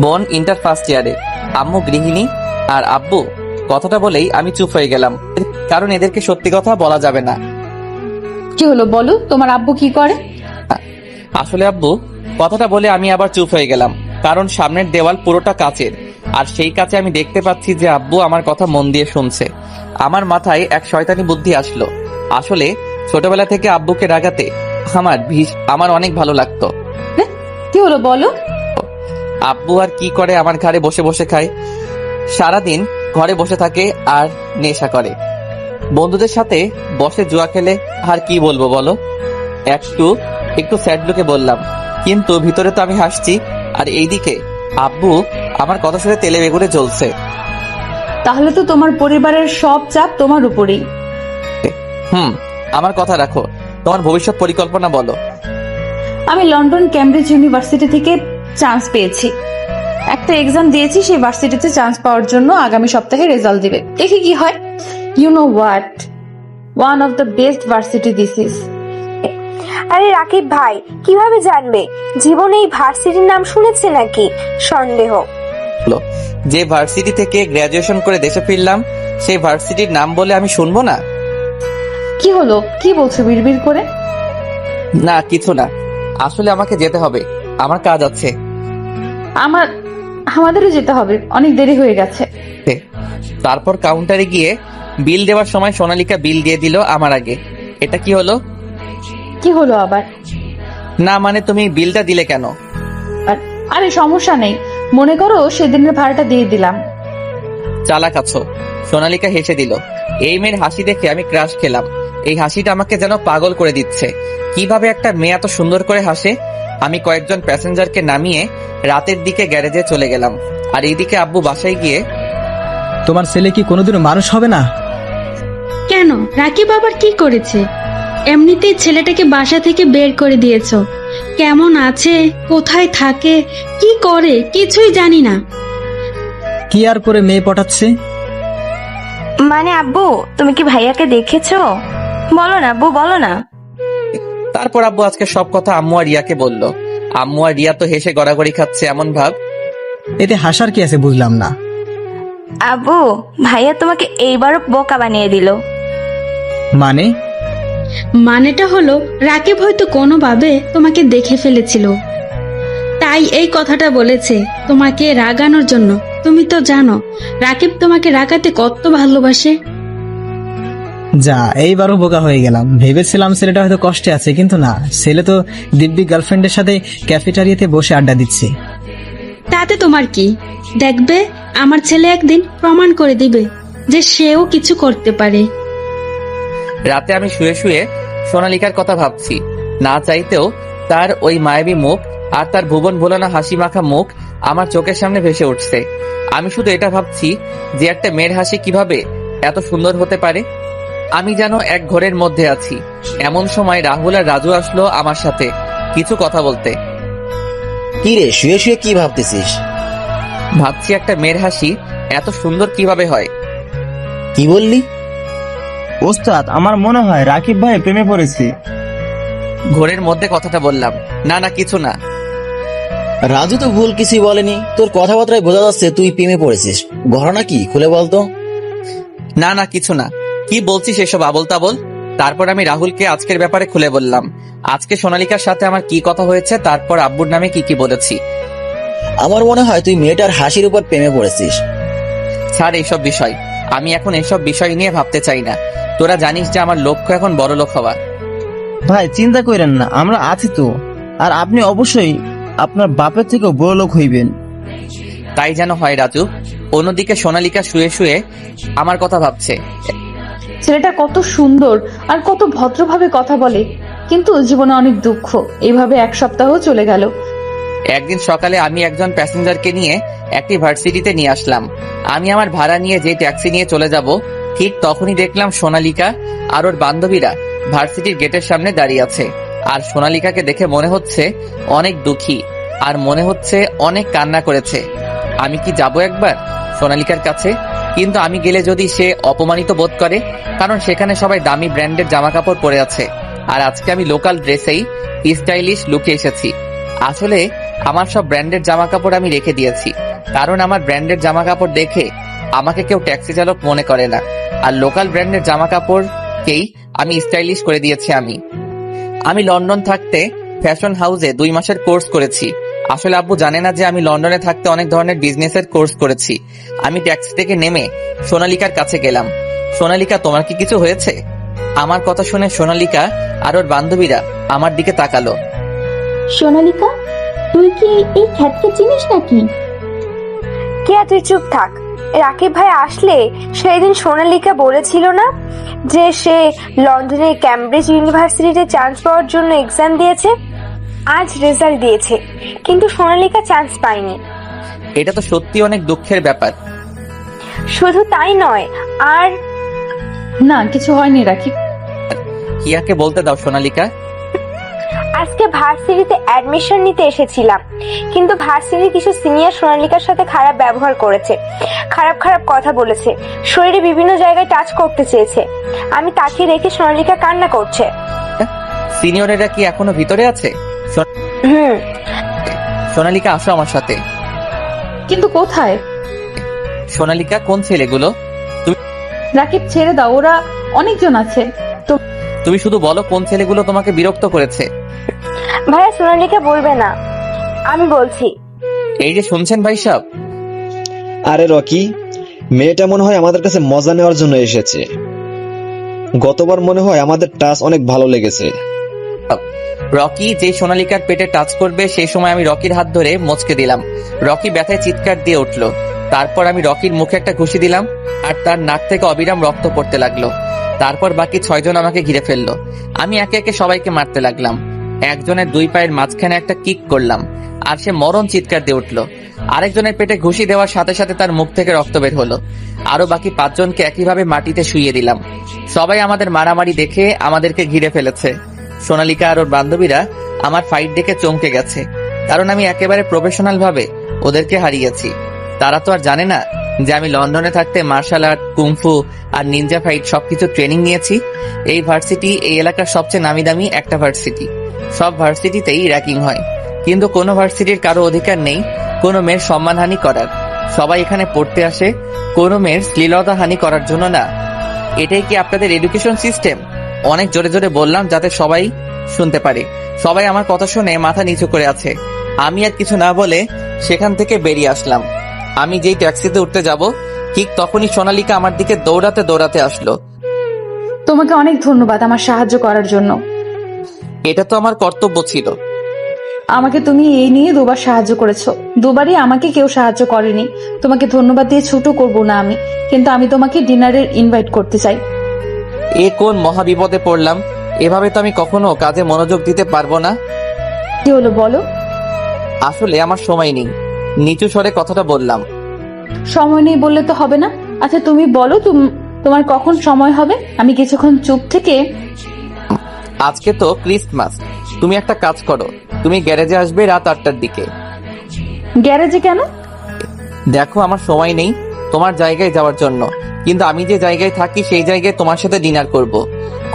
বোন ইন্টার ফার্স্ট ইয়ারে, আম্মু গৃহিণী আর আব্বু। কথাটা বলেই আমি চুপ হয়ে গেলাম, কারণ এদেরকে সত্যি কথা বলা যাবে না। কি হলো বলো, তোমার আব্বু কি করে? আসলে আব্বু, কথাটা বলে আমি আবার চুপ হয়ে গেলাম, কারণ সামনের দেওয়াল পুরোটা কাচের, আর সেই কাছে আমি দেখতে পাচ্ছি যে আব্বু আমার কথা মন দিয়ে শুনছে। আমার মাথায় এক শয়তানি বুদ্ধি আসলো। আসলে ছোটবেলা থেকে আব্বুকে রাগাতে আমার অনেক ভালো লাগতো। কি হলো বলো? আব্বু আর কি করে, আমার ঘরে বসে বসে খায়, সারাদিন ঘরে বসে থাকে আর নেশা করে, বন্ধুদের সাথে বসে জুয়া খেলে। আর কি বলবো বলো? একটু স্যাড লুকে বললাম, কিন্তু ভিতরে তো আমি হাসছি। আর এইদিকে আব্বু আমার কথা শুনে তেলে বেগুনে জ্বলছে। তাহলে তো তোমার পরিবারের সব চাপ তোমার উপরেই। আমার কথা রাখো, তোমার ভবিষ্যৎ পরিকল্পনা বলো। আমি লন্ডন ক্যামব্রিজ ইউনিভার্সিটি থেকে চান্স পেয়েছি। একটা এক্সাম দিয়েছি, সেই ভার্সিটিতে চান্স পাওয়ার জন্য আগামী সপ্তাহে রেজাল্ট দিবে, দেখি কি হয়। You know what, one of the best varsity this is. আরে রাকিব ভাই, কিভাবে জানবে? জীবনে এই ভার্সিটির নাম শুনেছে নাকি? সন্দেহ। যে ভার্সিটি থেকে গ্রাজুয়েশন করে দেশে ফিরলাম, সেই ভার্সিটির নাম বলে আমি শুনবো না? কি হলো, কি বলছো বিড়বিড় করে? না কিছু না, আসলে আমাকে যেতে হবে, আমার কাজ আছে। আমাদেরও যেতে হবে, অনেক দেরি হয়ে গেছে। তারপর কাউন্টারে গিয়ে বিল দেওয়ার সময় সোনালিকা বিল দিয়ে দিল আমার আগে। এটা কি হলো? কি হলো আবার? না মানে তুমি বিলটা দিলে কেন? আরে সমস্যা নেই, মনে করো সেদিনের ভাড়াটা দিয়ে দিলাম। চালাক আছো। সোনালিকা হেসে দিল। এই মেয়ের হাসি দেখে আমি ক্রাশ খেলাম। এই হাসিটা আমাকে যেন পাগল করে দিচ্ছে। কিভাবে একটা মেয়ে এত সুন্দর করে হাসে? আমি কয়েকজন প্যাসেঞ্জারকে নামিয়ে রাতের দিকে গ্যারেজে চলে গেলাম। আর এইদিকে আব্বু বাসায় গিয়ে, তোমার ছেলে কি কোনোদিনও মানুষ হবে না? কেন, রাকিব আবার কি করেছে? এমনিতেই ছেলেটাকে বাসা থেকে বের করে দিয়েছো। কেমন আছে, কোথায় থাকে, কি করে কিছুই জানি না। কি আর করে মেয়ে পটাচ্ছে? মানে আব্বু, তুমি কি ভাইয়াকে দেখেছো? বলো না আব্বু, বলো না। তারপর আব্বু আজকে সব কথা আম্মু আর রিয়াকে বলল। আম্মু আর রিয়া তো হেসে গড়াগড়ি খাচ্ছে এমন ভাব। এতে হাসার কি আছে বুঝলাম না। আব্বু, ভাইয়া তোমাকে এইবারও বোকা বানিয়ে দিল। মানে? মানেটা হলো রাকিব হয়তো কোনোভাবে তোমাকে দেখে ফেলেছিল, তাই এই কথাটা বলেছে তোমাকে রাগানোর জন্য। তুমি তো জানো রাকিব তোমাকে রাগাতে কত ভালোবাসে। যা, এইবারও বোকা হয়ে গেলাম। ভেবেছিলাম ছেলেটা হয়তো কষ্টে আছে, কিন্তু না, ছেলে তো দিব্যি গার্লফ্রেন্ডের সাথে ক্যাফেটারিয়াতে বসে আড্ডা দিচ্ছে। তাতে তোমার কি? দেখবে আমার ছেলে একদিন প্রমাণ করে দিবে যে সেও কিছু করতে পারে। রাতে আমি শুয়ে শুয়ে সোনালিকার কথা ভাবছি। না চাইতেও তার ওই মায়াবী মুখ আর তার ভুবন ভোলানো হাসি মাখা মুখ আমার চোখের সামনে ভেসে উঠছে। আমি শুধু এটা ভাবছি যে একটা মেয়ের হাসি কিভাবে এত সুন্দর হতে পারে। আমি যেন এক ঘরের মধ্যে আছি। এমন সময় রাহুল আর রাজু আসলো আমার সাথে কিছু কথা বলতে। কি রে, শুয়ে শুয়ে কি ভাবতেছিস? ভাবছি একটা মেয়ের হাসি এত সুন্দর কিভাবে হয়। কি বললি? ওস্তাদ, আমার মনে হয় রাকিব ভাই প্রেমে পড়েছে। ঘরের মধ্যে কথাটা বললাম। না না, কিছু না। রাজু তো ভুল কিছুই বলেনি। তোর কথাবার্তায় বোঝা যাচ্ছে তুই প্রেমে পড়েছিস। ঘটনা কি খুলে বলতো? না না, কিছু না। কি বলছিস এসব আবল তাবল? তারপর আমি রাহুলকে আজকের ব্যাপারে খুলে বললাম। আজকে সোনালিকার সাথে আমার কি কথা হয়েছে, তারপর আব্বুর নামে কি কি বলেছি। আমার মনে হয় তুই মেয়েটার হাসির উপর প্রেমে পড়েছিস। স্যার, এইসব বিষয় আমি এখন এসব বিষয় নিয়ে ভাবতে চাই না। তোরা জানিস যে আমার লক্ষ্য এখন বড় লোক হওয়া। ভাই চিন্তা করেন না, আমরা আছি তো। আর আপনি অবশ্যই আপনার বাপের থেকেও বড় লোক হইবেন। তাই যেন হয় রাজু। অন্যদিকে সোনালিকা শুয়ে শুয়ে আমার কথা ভাবছে। ছেলেটা কত সুন্দর আর কত ভদ্রভাবে কথা বলে, কিন্তু জীবনে অনেক দুঃখ। এইভাবে এক সপ্তাহ চলে গেল। একদিন সকালে আমি একজন প্যাসেঞ্জারকে নিয়ে একটি ভার্সিটিতে নিয়ে আসলাম। আমি আমার ভাড়া নিয়ে যে ট্যাক্সি নিয়ে চলে যাব, ঠিক তখনই দেখলাম সোনালিকা আর ওর বান্ধবীরা ভার্সিটির গেটের সামনে দাঁড়িয়ে আছে। আর সোনালিকাকে দেখে মনে হচ্ছে অনেক দুঃখী, আর মনে হচ্ছে অনেক কান্না করেছে। আমি কি যাব একবার সোনালিকার কাছে? কিন্তু আমি গেলে যদি সে অপমানিত বোধ করে, কারণ সেখানে সবাই দামি ব্র্যান্ডের জামা কাপড় পরে আছে, আর আজকে আমি লোকাল ড্রেসেই স্টাইলিশ লুকে এসেছি। আসলে আমার সব ব্র্যান্ডের জামা কাপড় আমি রেখে দিয়েছি, কারণ আমার ব্র্যান্ডের জামা কাপড় দেখে আমাকে কেউ ট্যাক্সি চালক মনে করে না, আর লোকাল ব্র্যান্ডের জামা কাপড়কেই আমি স্টাইলিশ করে দিয়েছি। আমি লন্ডন থাকতে ফ্যাশন হাউসে 2 মাসের কোর্স করেছি। আসলে আব্বু জানে না যে আমি লন্ডনে থাকতে অনেক ধরনের বিজনেসের কোর্স করেছি। আমি ট্যাক্সি থেকে নেমে সোনালিকার কাছে গেলাম। সোনালিকা, তোমার কি কিছু হয়েছে? আমার কথা শুনে সোনালিকা আর ওর বান্ধবীরা আমার দিকে তাকালো। সোনালিকা, তুই কি এই খ্যাতকে চিনিস নাকি? কে, তুই চুপ থাক। রাকিব ভাই আসলে সেই দিন সোনালিকা বলেছিল না যে সে লন্ডনের ক্যামব্রিজ ইউনিভার্সিটিতে চান্স পাওয়ার জন্য এক্সাম দিয়েছে। আজ রেজাল্ট দিয়েছে, কিন্তু সোনালিকা চান্স পায়নি। এটা তো সত্যি অনেক দুঃখের ব্যাপার। শুধু তাই নয়, আর না, কিছু হয়নি রাকিব। কিয়াকে বলতে দাও সোনালিকা। আজকে ভার্সিটিতে অ্যাডমিশন নিতে এসেছিলাম, কিন্তু ভার্সিটির কিছু সিনিয়র সোনালিকার সাথে খারাপ ব্যবহার করেছে, খারাপ খারাপ কথা বলেছে, শরীরে বিভিন্ন জায়গায় টাচ করতে চেয়েছে। আমি তাকে রেখে সোনালিকা কান্না করছে। সিনিয়রেরা কি এখনো ভিতরে আছে? সোনালিকা, আসো আমার সাথে। কিন্তু কোথায়? সোনালিকা, কোন ছেলেগুলো? রাকিব, ছেড়ে দাও, ওরা অনেকজন আছে। তুমি শুধু বলো কোন ছেলেগুলো তোমাকে বিরক্ত করেছে। ভাইয়া সোনালীকে বলবে না, আমি বলছি। এই যে শুনছেন ভাই সাহেব, আরে রকি, মেয়েটা মনে হয় আমাদের কাছে মজা নেওয়ার জন্য এসেছে। গতবার মনে হয় আমাদের টাচ অনেক ভালো লেগেছে। রকি যে সোনালিকার পেটে টাচ করবে সেই সময় আমি রকির হাত ধরে মচকে দিলাম। রকি ব্যথায় চিৎকার দিয়ে উঠল। তারপর আমি রকির মুখে একটা ঘুষি দিলাম আর তার নাক থেকে অবিরাম রক্ত পড়তে লাগলো। তারপর বাকি 6 জন আমাকে ঘিরে ফেললো। আমি একে একে সবাইকে মারতে লাগলাম। একজনের 2 পায়ের মাঝখানে একটা কিক করলাম আর সে মরণ চিৎকার দিয়ে উঠলো। আরেকজনের পেটে ঘুষি দেওয়ার সাথে সাথে তার মুখ থেকে রক্ত বের হলো। আরো বাকি 5 জনকে একইভাবে মাটিতে শুইয়ে দিলাম। সবাই আমাদের মারামারি দেখে আমাদেরকে ঘিরে ফেলেছে। সোনালিকা আর ওর বান্ধবীরা আমার ফাইট দেখে চমকে গেছে, কারণ আমি একেবারে প্রফেশনাল ভাবে ওদেরকে হারিয়েছি। তারা তো আর জানে না যে আমি লন্ডনে থাকতে মার্শাল আর্ট, কুংফু আর নিনজা ফাইট সবকিছু ট্রেনিং নিয়েছি। এই ভার্সিটি এই এলাকার সবচেয়ে নামি দামি একটা ভার্সিটি। সব ভার্সিটিতেই র্যাকিং হয়, কিন্তু কোনো ভার্সিটির কারো অধিকার নেই কোনো মেয়ের সম্মানহানি করার। সবাই এখানে পড়তে আসে কোনো মেয়ের শ্লীলতাহানি করার জন্য না। এটাই কি আপনাদের এডুকেশন সিস্টেম? অনেক জোরে জোরে বললাম যাতে সবাই শুনতে পারে। সবাই আমার কথা শুনে মাথা নিচু করে আছে। আমি আর কিছু না বলে সেখান থেকে বেরিয়ে আসলাম। আমি যেই ট্যাক্সিতে উঠতে যাব ঠিক তখনই সোনালিকা আমার দিকে দৌড়াতে দৌড়াতে আসলো। তোমাকে অনেক ধন্যবাদ আমার সাহায্য করার জন্য। এটা তো আমার কর্তব্য ছিল। আমাকে তুমি এই নিয়ে 2বার সাহায্য করেছো। 2বারই আমাকে কেউ সাহায্য করেনি। তোমাকে ধন্যবাদ দিয়ে ছোট করব না আমি, কিন্তু আমি তোমাকে ডিনারের ইনভাইট করতে চাই। এ কোন মহাবিপদে পড়লাম! এভাবে তো আমি কখনো কাজে মনোযোগ দিতে পারবো না। কি হলো বলো? আসলে আমার সময় নেই, নিচু স্বরে কথাটা বললাম। সময় নেই বললে তো হবে না। আচ্ছা তুমি বলো তোমার কখন সময় হবে, আমি কিছুক্ষণ চুপ থেকে। আজকে তো ক্রিসমাস, তুমি একটা কাজ করো, তুমি গ্যারেজে আসবে রাত 8টার দিকে। গ্যারেজে কেন? দেখো আমার সময় নেই তোমার জায়গায় যাওয়ার জন্য, কিন্তু আমি যে জায়গায় থাকি সেই জায়গায় তোমার সাথে ডিনার করব।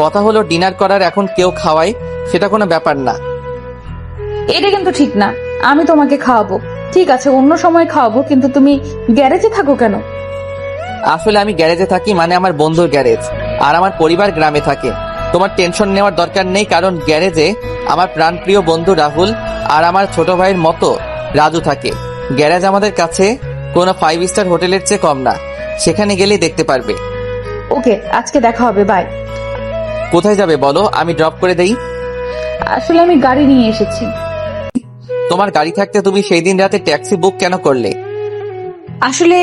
কথা হলো ডিনার করার এখন কেউ খাওয়ায় সেটা কোনো ব্যাপার না। এটা কিন্তু ঠিক না। আমি তোমাকে খাওয়াবো, ঠিক আছে অন্য সময় খাওয়াবো, কিন্তু তুমি গ্যারেজে থাকো কেন? আসলে আমি গ্যারেজে থাকি মানে আমার বন্ধুর গ্যারেজ, আর আমার পরিবার গ্রামে থাকে। তোমার টেনশন নেওয়ার দরকার নেই, কারণ গ্যারেজে আমার প্রাণপ্রিয় বন্ধু রাহুল আর আমার ছোট ভাইয়ের মতো রাজু থাকে। গ্যারেজ আমাদের কাছে কোনো 5 স্টার হোটেলের চেয়ে কম না, সেখানে গেলেই দেখতে পারবে। ওকে, আজকে দেখা হবে, বাই। কোথায় যাবে বলো, আমি ড্রপ করে দেই। আসলে আমি গাড়ি নিয়ে এসেছি। তোমার গাড়ি থাকতে তুমি সেই দিন রাতে ট্যাক্সি বুক কেন করলে? আসলে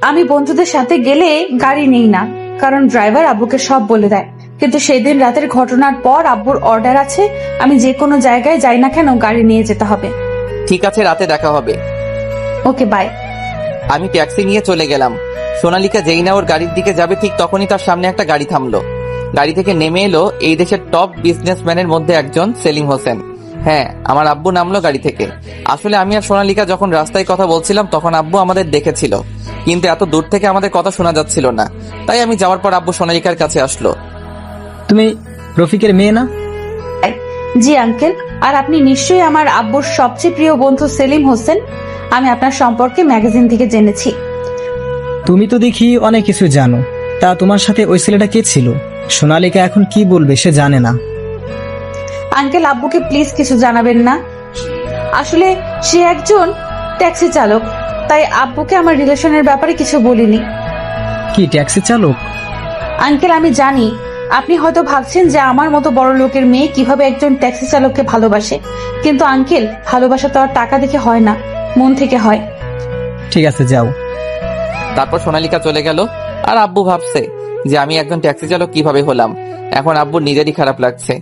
আমি বন্ধুদের সাথে গেলে গাড়ি নেই না, কারণ ড্রাইভার আব্বুকে সব বলে দেয়। কিন্তু সেদিন রাতের ঘটনার পর আব্বুর অর্ডার আছে, আমি যে কোনো জায়গায় যাই না কেন গাড়ি নিয়ে যেতে হবে। ঠিক আছে, রাতে দেখা হবে। ওকে, বাই। আমি ট্যাক্সি নিয়ে চলে গেলাম। সোনালিকা যেই না ওর গাড়ির দিকে যাবে ঠিক তখনই তার সামনে একটা গাড়ি থামলো। গাড়ি থেকে নেমে এলো এই দেশের টপ বিজনেসম্যানের মধ্যে একজন, সেলিম হোসেন। হ্যাঁ, আমার আব্বু নামলো গাড়ি থেকে। আসলে আমি আর সোনালিকা যখন রাস্তায় কথা বলছিলাম তখন আব্বু আমাদের দেখেছিল, কিন্তু এত দূর থেকে আমাদের কথা শোনা যাচ্ছিল না। তাই আমি যাওয়ার পর আব্বু সোনালিকার কাছে আসলো। তুমি রফিকের মেয়ে না? জি আঙ্কেল, আর আপনি নিশ্চয়ই আমার আব্বুর সবচেয়ে প্রিয় বন্ধু সেলিম হোসেন। আমি আপনার সম্পর্কে ম্যাগাজিন থেকে জেনেছি। তুমি তো দেখি অনেক কিছু জানো। তা তোমার সাথে ওই ছেলেটা কে ছিল? সোনালিকা এখন কি বলবে সে জানে না। আঙ্কেল, আব্বুকে প্লিজ কিছু জানাবেন না। আসলে সে একজন ট্যাক্সি চালক, তাই আব্বুকে আমার রিলেশনের ব্যাপারে কিছু বলিনি। কি ট্যাক্সি চালক? আঙ্কেল, আমি জানি আপনি হয়তো ভাবছেন যে আমার মতো বড় লোকের মেয়ে কিভাবে একজন ট্যাক্সি চালককে ভালোবাসে, কিন্তু আঙ্কেল ভালোবাসা তো আর টাকা দেখে হয় না, মন থেকে হয়। ঠিক আছে, যাও। তারপর সোনালিকা চলে গেল, আর আব্বু ভাবছে যে আমি একজন ট্যাক্সি চালক কিভাবে হলাম। এখন আব্বুর নিজেরই খারাপ লাগছে।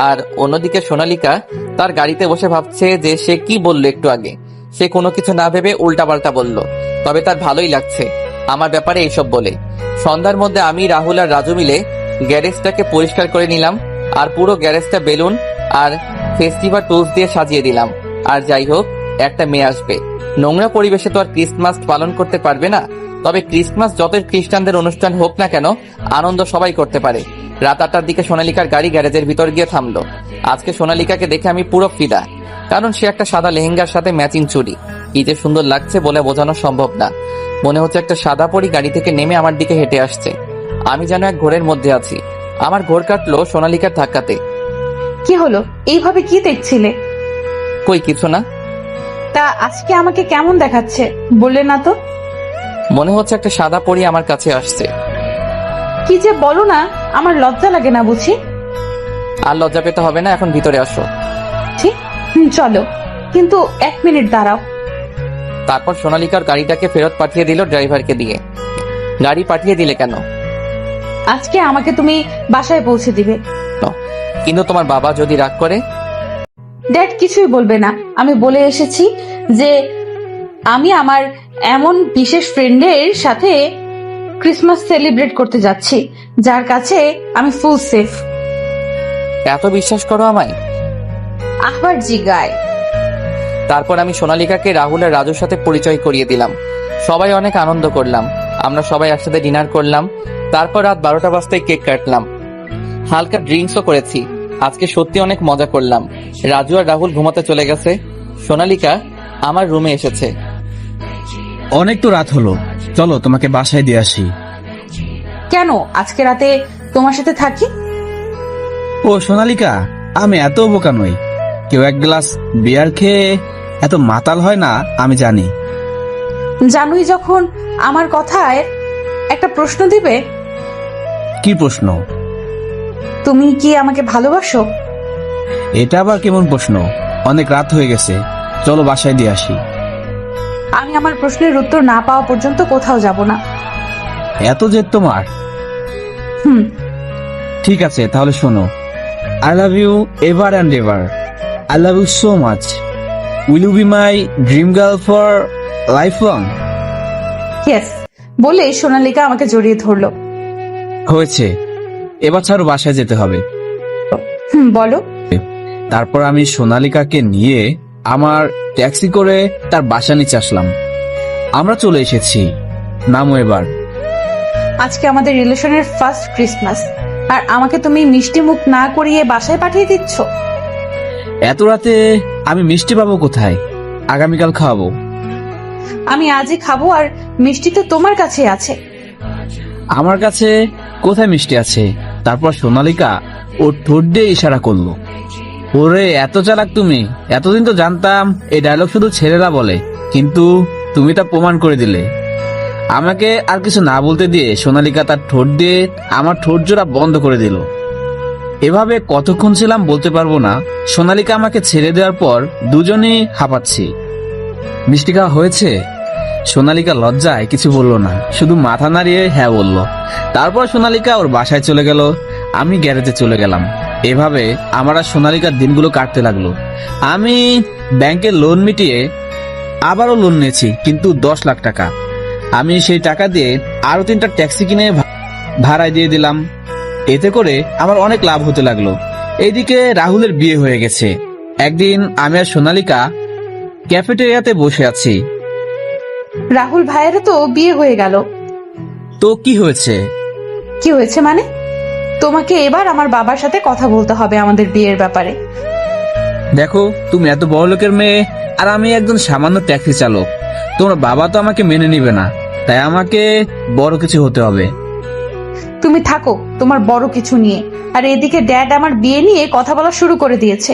আর অন্যদিকে সোনালিকা তার গাড়িতে বসে ভাবছে যে সে কি বললো একটু আগে। সে কোনো কিছু না ভেবে উল্টাপাল্টা বলল, তবে তার ভালোই লাগছে আমার ব্যাপারে এইসব বলে। সন্ধ্যার মধ্যে আমি, রাহুল আর রাজু মিলে গ্যারেজটাকে পরিষ্কার করে নিলাম, আর পুরো গ্যারেজটা বেলুন আর ফেস্টিভাল টুলস দিয়ে সাজিয়ে দিলাম। আর যাই হোক, একটা মেয়ে আসবে, নোংরা পরিবেশে তো আর ক্রিসমাস পালন করতে পারবে না। তবে ক্রিসমাস যতই খ্রিস্টানদের অনুষ্ঠান হোক না কেন, আনন্দ সবাই করতে পারে। রাত 8টার দিকে সোনালিকার গাড়ি গ্যারেজের ভিতর গিয়ে থামলো। আজকে সোনালিকাকে দেখে আমি পুরো ফিদা, কারণ সে একটা সাদা লেহেঙ্গার সাথে ম্যাচিং চুড়ি। কি যে সুন্দর লাগছে বলে বোঝানো সম্ভব না। মনে হচ্ছে একটা সাদা পরি গাড়ি থেকে নেমে আমার দিকে হেঁটে আসছে। আমি যেন এক ঘোরের মধ্যে আছি। আমার ঘোর কাটলো সোনালিকার ধাক্কাতে। কি হলো, এইভাবে কি দেখছিলে? কই কিছু না। তা আজকে আমাকে কেমন দেখাচ্ছে বললে না তো? মনে হচ্ছে একটা সাদা পরী আমার কাছে আসছে। কি যে বলো না, আমার লজ্জা লাগে না বুঝি? আর লজ্জা পেতে হবে না, এখন ভিতরে আসো। ঠিক, চলো, কিন্তু 1 মিনিট দাঁড়াও। তারপর সোনালিকার গাড়িটাকে ফেরত পাঠিয়ে দিল ড্রাইভারকে দিয়ে। গাড়ি পাঠিয়ে দিলে কেন? আজকে আমাকে তুমি বাসায় পৌঁছে দিবে। কিন্তু তোমার বাবা যদি রাগ করে? ড্যাড কিছুই বলবে না। আমি বলে এসেছি যে আমি আমার এমন বিশেষ ফ্রেন্ডের সাথে ক্রিসমাস সেলিব্রেট করতে যাচ্ছি যার কাছে আমি ফুল সেফ। এত বিশ্বাস করো আমায়? আবার জিগায়। তারপর আমি সোনালিকাকে রাহুল আর রাজুর সাথে পরিচয় করিয়ে দিলাম। সবাই অনেক আনন্দ করলাম। আমরা সবাই একসাথে ডিনার করলাম। তারপর রাত 12টা বাজতে কেক কাটলাম। হালকা ড্রিঙ্কসও করেছি। আজকে সত্যি অনেক মজা করলাম। রাজু আর রাহুল ঘুমাতে চলে গেছে। সোনালিকা আমার রুমে এসেছে। অনেক তো রাত হলো, চলো তোমাকে বাসায় দিয়ে আসি। কেন আজকে রাতে তোমার সাথে থাকি? ও সোনালিকা, আমি এত বোকা নই। কেউ এক গ্লাস বিয়ার খেয়ে এত মাতাল হয় না, আমি জানি। জানুই যখন আমার কথায় একটা প্রশ্ন দিবে। কি প্রশ্ন? তুমি কি আমাকে ভালোবাসো? এটা আবার কেমন প্রশ্ন? অনেক রাত হয়ে গেছে, চলো বাসায় দিয়ে আসি। আমি আমার প্রশ্নের উত্তর না পাওয়া পর্যন্ত কোথাও যাব না। এত জেদ তোমার? হুম। ঠিক আছে, তাহলে শোনো। I love you ever and ever. I love you so much. Will you be my dream girl for life long? Yes বলে সোনালিকা আমাকে জড়িয়ে ধরলো। হয়েছে, এবার ছাড়ো, বাসায় যেতে হবে। বলো। তারপর আমি সোনালিকাকে নিয়ে আমার ট্যাক্সি করে তার বাসা নিচে আসলাম। আমরা চলে এসেছি, নামো এবার। আজকে আমাদের রিলেশনের ফার্স্ট ক্রিসমাস, আর আমাকে তুমি মিষ্টি মুখ না করিয়ে বাসায় পাঠিয়ে দিচ্ছ। এত রাতে আমি মিষ্টি পাবো কোথায়? আগামীকাল খাওয়াবো। আমি আজই খাবো, আর মিষ্টি তো তোমার কাছে আছে। আমার কাছে কোথায় মিষ্টি আছে? তারপর সোনালিকা ওর ঠোঁট দিয়ে ইশারা করলো। ওরে এত চালাক তুমি! এতদিন তো জানতাম এই ডায়লগ শুধু ছেলেরা বলে, কিন্তু তুমি তা প্রমাণ করে দিলে। আমাকে আর কিছু না বলতে দিয়ে সোনালিকা তার ঠোঁট দিয়ে আমার ঠোঁট জোড়া বন্ধ করে দিল। এভাবে কতক্ষণ ছিলাম বলতে পারবো না। সোনালিকা আমাকে ছেড়ে দেওয়ার পর দুজনেই হাঁপাচ্ছি। মিষ্টি খাওয়া হয়েছে? সোনালিকা লজ্জায় কিছু বললো না, শুধু মাথা নাড়িয়ে হ্যাঁ বলল। তারপর সোনালিকা ওর বাসায় চলে গেল, আমি গ্যারেজে চলে গেলাম। এভাবে আমার আর সোনালিকার দিনগুলো কাটতে লাগলো। আমি ব্যাংকে লোন মিটিয়ে আবারও লোন নিয়েছি, কিন্তু 10 লাখ টাকা। আমি সেই টাকা দিয়ে আরো 3টা ট্যাক্সি কিনে ভাড়ায় দিয়ে দিলাম। এতে করে আমার অনেক লাভ হতে লাগলো। এইদিকে রাহুলের বিয়ে হয়ে গেছে। একদিন আমি আর সোনালিকা ক্যাফেটেরিয়াতে বসে আছি। রাহুল ভাইয়েরও তো বিয়ে হয়ে গেল। তো কি হয়েছে? কি হয়েছে মানে? তোমাকে এবার আমার বাবার সাথে কথা বলতে হবে আমাদের বিয়ের ব্যাপারে। দেখো, তুমি এত বড় লোকের মেয়ে, আর আমি একজন সামান্য ট্যাক্সি চালক। তোমার বাবা তো আমাকে মেনে নিবে না, তাই আমাকে বড় কিছু হতে হবে। তুমি থাকো তোমার বড় কিছু নিয়ে, আর এদিকে ড্যাড আমার বিয়ে নিয়ে কথা বলা শুরু করে দিয়েছে।